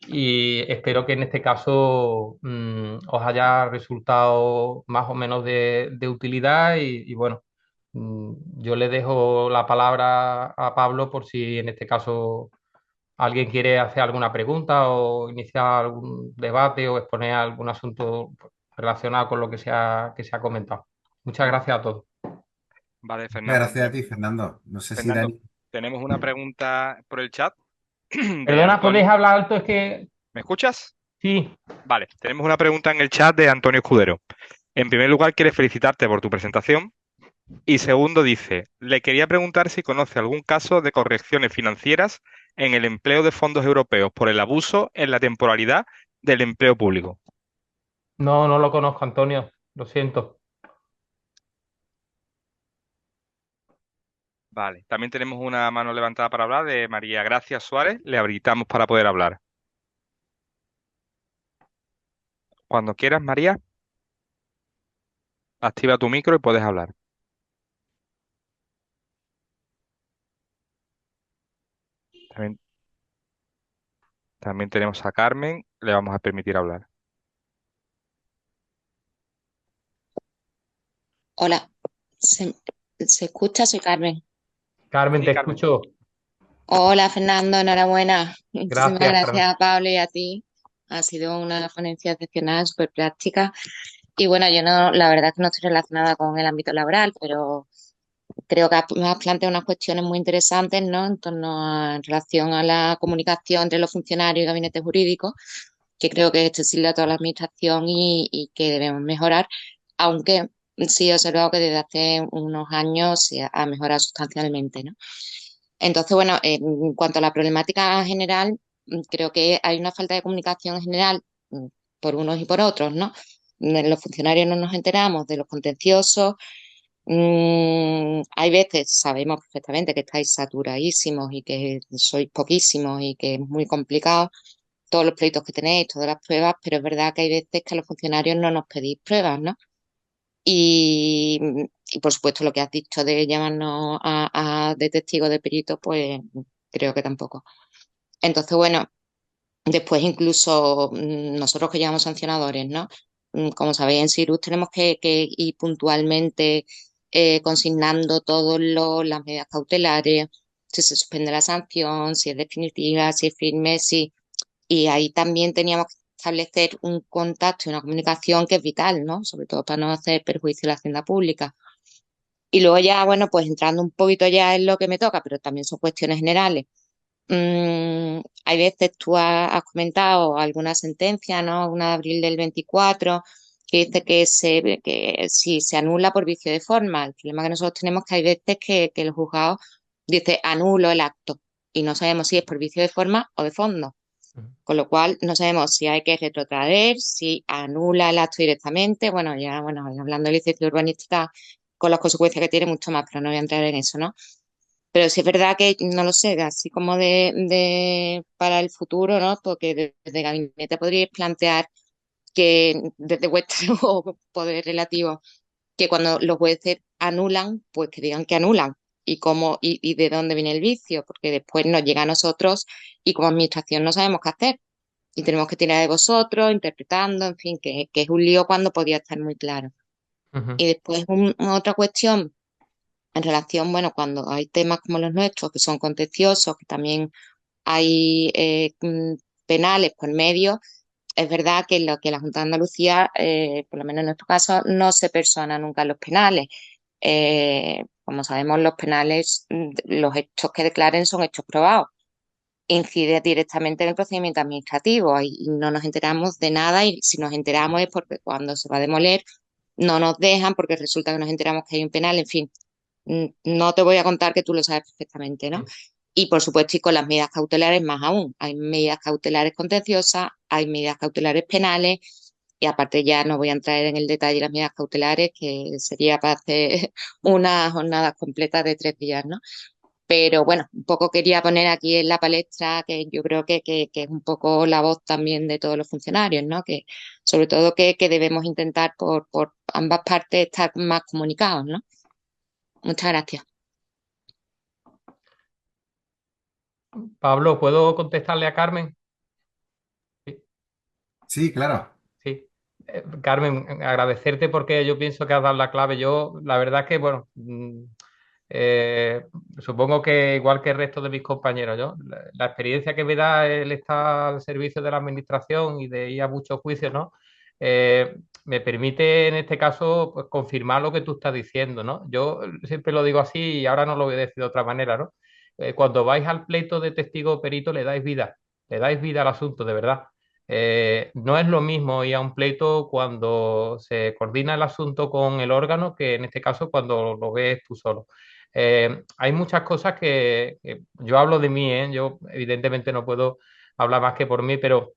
[SPEAKER 2] y espero que en este caso os haya resultado más o menos de utilidad y bueno, yo le dejo la palabra a Pablo por si en este caso alguien quiere hacer alguna pregunta o iniciar algún debate o exponer algún asunto relacionado con lo que se ha comentado. Muchas gracias a todos.
[SPEAKER 3] Vale,
[SPEAKER 1] Muchas
[SPEAKER 3] Fernando.
[SPEAKER 1] gracias a ti, Fernando. No sé si
[SPEAKER 3] Fernando,
[SPEAKER 1] Dani.
[SPEAKER 3] tenemos una pregunta por el chat de
[SPEAKER 2] Perdona, ¿podéis
[SPEAKER 3] Antonio.
[SPEAKER 2] hablar alto? Es que
[SPEAKER 3] ¿Me escuchas?
[SPEAKER 2] sí.
[SPEAKER 3] Vale, tenemos una pregunta en el chat de Antonio Escudero. En primer lugar, quiere felicitarte por tu presentación. Y segundo, dice, le quería preguntar si conoce algún caso de correcciones financieras en el empleo de fondos europeos por el abuso en la temporalidad del empleo público.
[SPEAKER 2] No, no lo conozco, Antonio. Lo siento.
[SPEAKER 3] Vale, también tenemos una mano levantada para hablar de María Gracia Suárez. Le habilitamos para poder hablar. Cuando quieras, María, activa tu micro y puedes hablar. También, también tenemos a Carmen, le vamos a permitir hablar.
[SPEAKER 4] Hola, ¿se escucha? Soy Carmen.
[SPEAKER 2] Carmen,
[SPEAKER 3] Sí,
[SPEAKER 2] te
[SPEAKER 3] Carmen.
[SPEAKER 2] escucho.
[SPEAKER 4] Hola, Fernando, enhorabuena. Muchísimas
[SPEAKER 2] Gracias,
[SPEAKER 4] gracias
[SPEAKER 2] Carmen.
[SPEAKER 4] a Pablo y a ti. Ha sido una ponencia excepcional, súper práctica. Y bueno, yo no, la verdad es que no estoy relacionada con el ámbito laboral, pero creo que me has planteado unas cuestiones muy interesantes, ¿no? En relación a la comunicación entre los funcionarios y gabinetes jurídicos, que creo que es extensible a toda la administración y que debemos mejorar, aunque sí he observado que desde hace unos años se ha mejorado sustancialmente, ¿no? Entonces, bueno, en cuanto a la problemática general, creo que hay una falta de comunicación general por unos y por otros, ¿no? Los funcionarios no nos enteramos de los contenciosos. Hay veces, sabemos perfectamente que estáis saturadísimos y que sois poquísimos y que es muy complicado todos los proyectos que tenéis, todas las pruebas, pero es verdad que hay veces que a los funcionarios no nos pedís pruebas, ¿no? Y, y por supuesto lo que has dicho de llamarnos de testigo de perito, pues creo que tampoco. Entonces, bueno, después incluso nosotros que llevamos sancionadores, ¿no? Como sabéis, en Cirus tenemos que ir puntualmente consignando todas las medidas cautelares, si se suspende la sanción, si es definitiva, si es firme, si... Y ahí también teníamos que establecer un contacto y una comunicación que es vital, ¿no? Sobre todo para no hacer perjuicio a la hacienda pública. Y luego ya, bueno, pues entrando un poquito ya en lo que me toca, pero también son cuestiones generales. Hay veces tú has comentado alguna sentencia, ¿no? Una de abril del 24, que dice que si se anula por vicio de forma. El problema que nosotros tenemos es que hay veces que el juzgado dice anulo el acto y no sabemos si es por vicio de forma o de fondo. Con lo cual no sabemos si hay que retrotraer, si anula el acto directamente. Bueno, ya, bueno, hablando de licencia urbanística con las consecuencias que tiene mucho más, pero no voy a entrar en eso, ¿no? Pero sí es verdad que, no lo sé, así como para el futuro, ¿no? Porque desde gabinete podríais plantear que desde vuestro poder relativo, que cuando los jueces anulan, pues que digan que anulan y cómo y de dónde viene el vicio, porque después nos llega a nosotros y como administración no sabemos qué hacer y tenemos que tirar de vosotros, interpretando, en fin, que es un lío cuando podía estar muy claro.
[SPEAKER 2] Ujú.
[SPEAKER 4] Y después otra cuestión en relación, bueno, cuando hay temas como los nuestros, que son contenciosos, que también hay penales por medio, es verdad que lo que la Junta de Andalucía, por lo menos en nuestro caso, no se persona nunca en los penales. Como sabemos, los penales, los hechos que declaren son hechos probados. Incide directamente en el procedimiento administrativo. Ahí no nos enteramos de nada y si nos enteramos es porque cuando se va a demoler no nos dejan porque resulta que nos enteramos que hay un penal, en fin. No te voy a contar que tú lo sabes perfectamente, ¿no? Y por supuesto, y con las medidas cautelares más aún. Hay medidas cautelares contenciosas, hay medidas cautelares penales Y aparte ya no voy a entrar en el detalle de las medidas cautelares, que sería para hacer unas jornadas completas de 3 días, ¿no? Pero bueno, un poco quería poner aquí en la palestra que yo creo que es un poco la voz también de todos los funcionarios, ¿no? Que sobre todo que debemos intentar por ambas partes estar más comunicados, ¿no? Muchas gracias.
[SPEAKER 2] Pablo, ¿puedo contestarle a Carmen? Sí.
[SPEAKER 1] Sí, claro.
[SPEAKER 2] Sí. Carmen, agradecerte porque yo pienso que has dado la clave. Yo, la verdad es que, bueno, eh, supongo que igual que el resto de mis compañeros, yo, la experiencia que me da el estar al servicio de la administración y de ir a muchos juicios, ¿no? Me permite en este caso pues, confirmar lo que tú estás diciendo, ¿no? Yo siempre lo digo así y ahora no lo voy a decir de otra manera, ¿no? Cuando vais al pleito de testigo o perito le dais vida al asunto, de verdad. No es lo mismo ir a un pleito cuando se coordina el asunto con el órgano que en este caso cuando lo ves tú solo. Hay muchas cosas que yo hablo de mí, ¿eh? Yo evidentemente no puedo hablar más que por mí, pero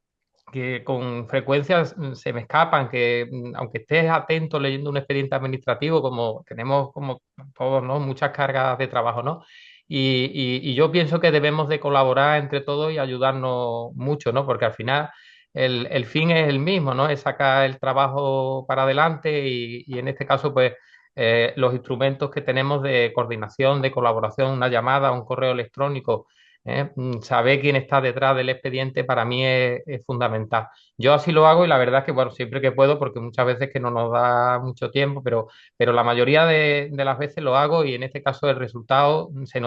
[SPEAKER 2] que con frecuencia se me escapan, que aunque estés atento leyendo un expediente administrativo, como tenemos como todos, ¿no? Muchas cargas de trabajo, ¿no? Y yo pienso que debemos de colaborar entre todos y ayudarnos mucho, ¿no? Porque al final el fin es el mismo, ¿no? Es sacar el trabajo para adelante y en este caso, pues, los instrumentos que tenemos de coordinación, de colaboración, una llamada, un correo electrónico, saber quién está detrás del expediente para mí es fundamental. Yo así lo hago y la verdad es que, bueno, siempre que puedo, porque muchas veces que no nos da mucho tiempo, pero la mayoría de las veces lo hago y en este caso el resultado se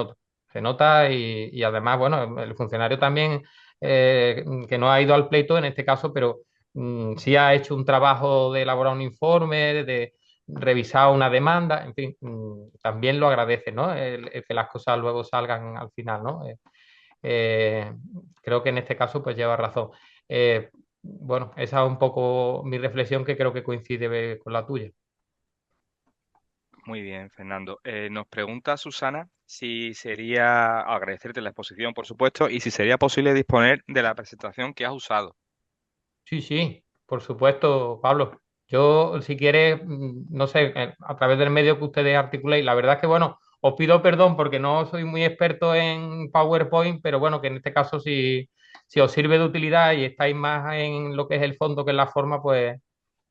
[SPEAKER 2] nota y además, bueno, el funcionario también que no ha ido al pleito en este caso, pero sí ha hecho un trabajo de elaborar un informe, de revisar una demanda, en fin, también lo agradece, ¿no? El que las cosas luego salgan al final, ¿no? Eh, Creo que en este caso pues lleva razón. Bueno, esa es un poco mi reflexión que creo que coincide con la tuya.
[SPEAKER 3] Muy bien, Fernando. Nos pregunta Susana si sería, agradecerte la exposición, por supuesto, y si sería posible disponer de la presentación que has usado.
[SPEAKER 2] Sí, sí, por supuesto, Pablo. Yo, si quieres, no sé, a través del medio que ustedes articulen, la verdad es que, bueno, os pido perdón porque no soy muy experto en PowerPoint, pero bueno, que en este caso si os sirve de utilidad y estáis más en lo que es el fondo que en la forma, pues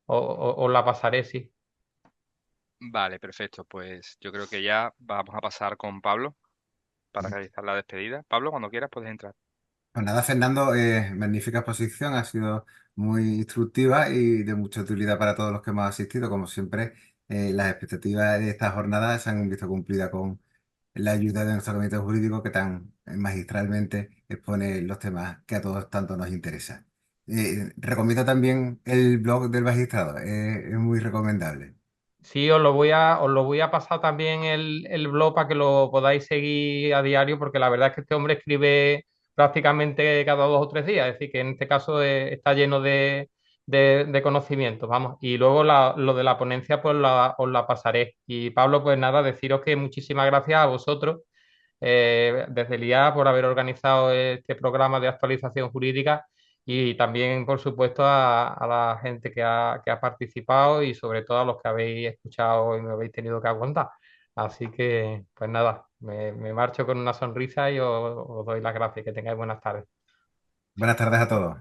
[SPEAKER 2] os la pasaré, sí.
[SPEAKER 3] Vale, perfecto. Pues yo creo que ya vamos a pasar con Pablo para realizar la despedida. Pablo, cuando quieras puedes entrar.
[SPEAKER 1] Pues nada, Fernando, magnífica exposición, ha sido muy instructiva y de mucha utilidad para todos los que hemos asistido. Como siempre, las expectativas de esta jornada se han visto cumplidas con la ayuda de nuestro comité jurídico que tan magistralmente expone los temas que a todos tanto nos interesan. Recomiendo también el blog del magistrado, es muy recomendable.
[SPEAKER 2] Sí, os lo voy a pasar también el blog para que lo podáis seguir a diario, porque la verdad es que este hombre escribe prácticamente cada 2 o 3 días, es decir, que en este caso está lleno de conocimientos, vamos. Y luego lo de la ponencia, pues os la pasaré. Y Pablo, pues nada, deciros que muchísimas gracias a vosotros, desde el IA, por haber organizado este programa de actualización jurídica y también, por supuesto, a la gente que ha participado y sobre todo a los que habéis escuchado y me habéis tenido que aguantar. Así que, pues nada, me marcho con una sonrisa y os doy las gracias. Que tengáis buenas tardes.
[SPEAKER 1] Buenas tardes a todos.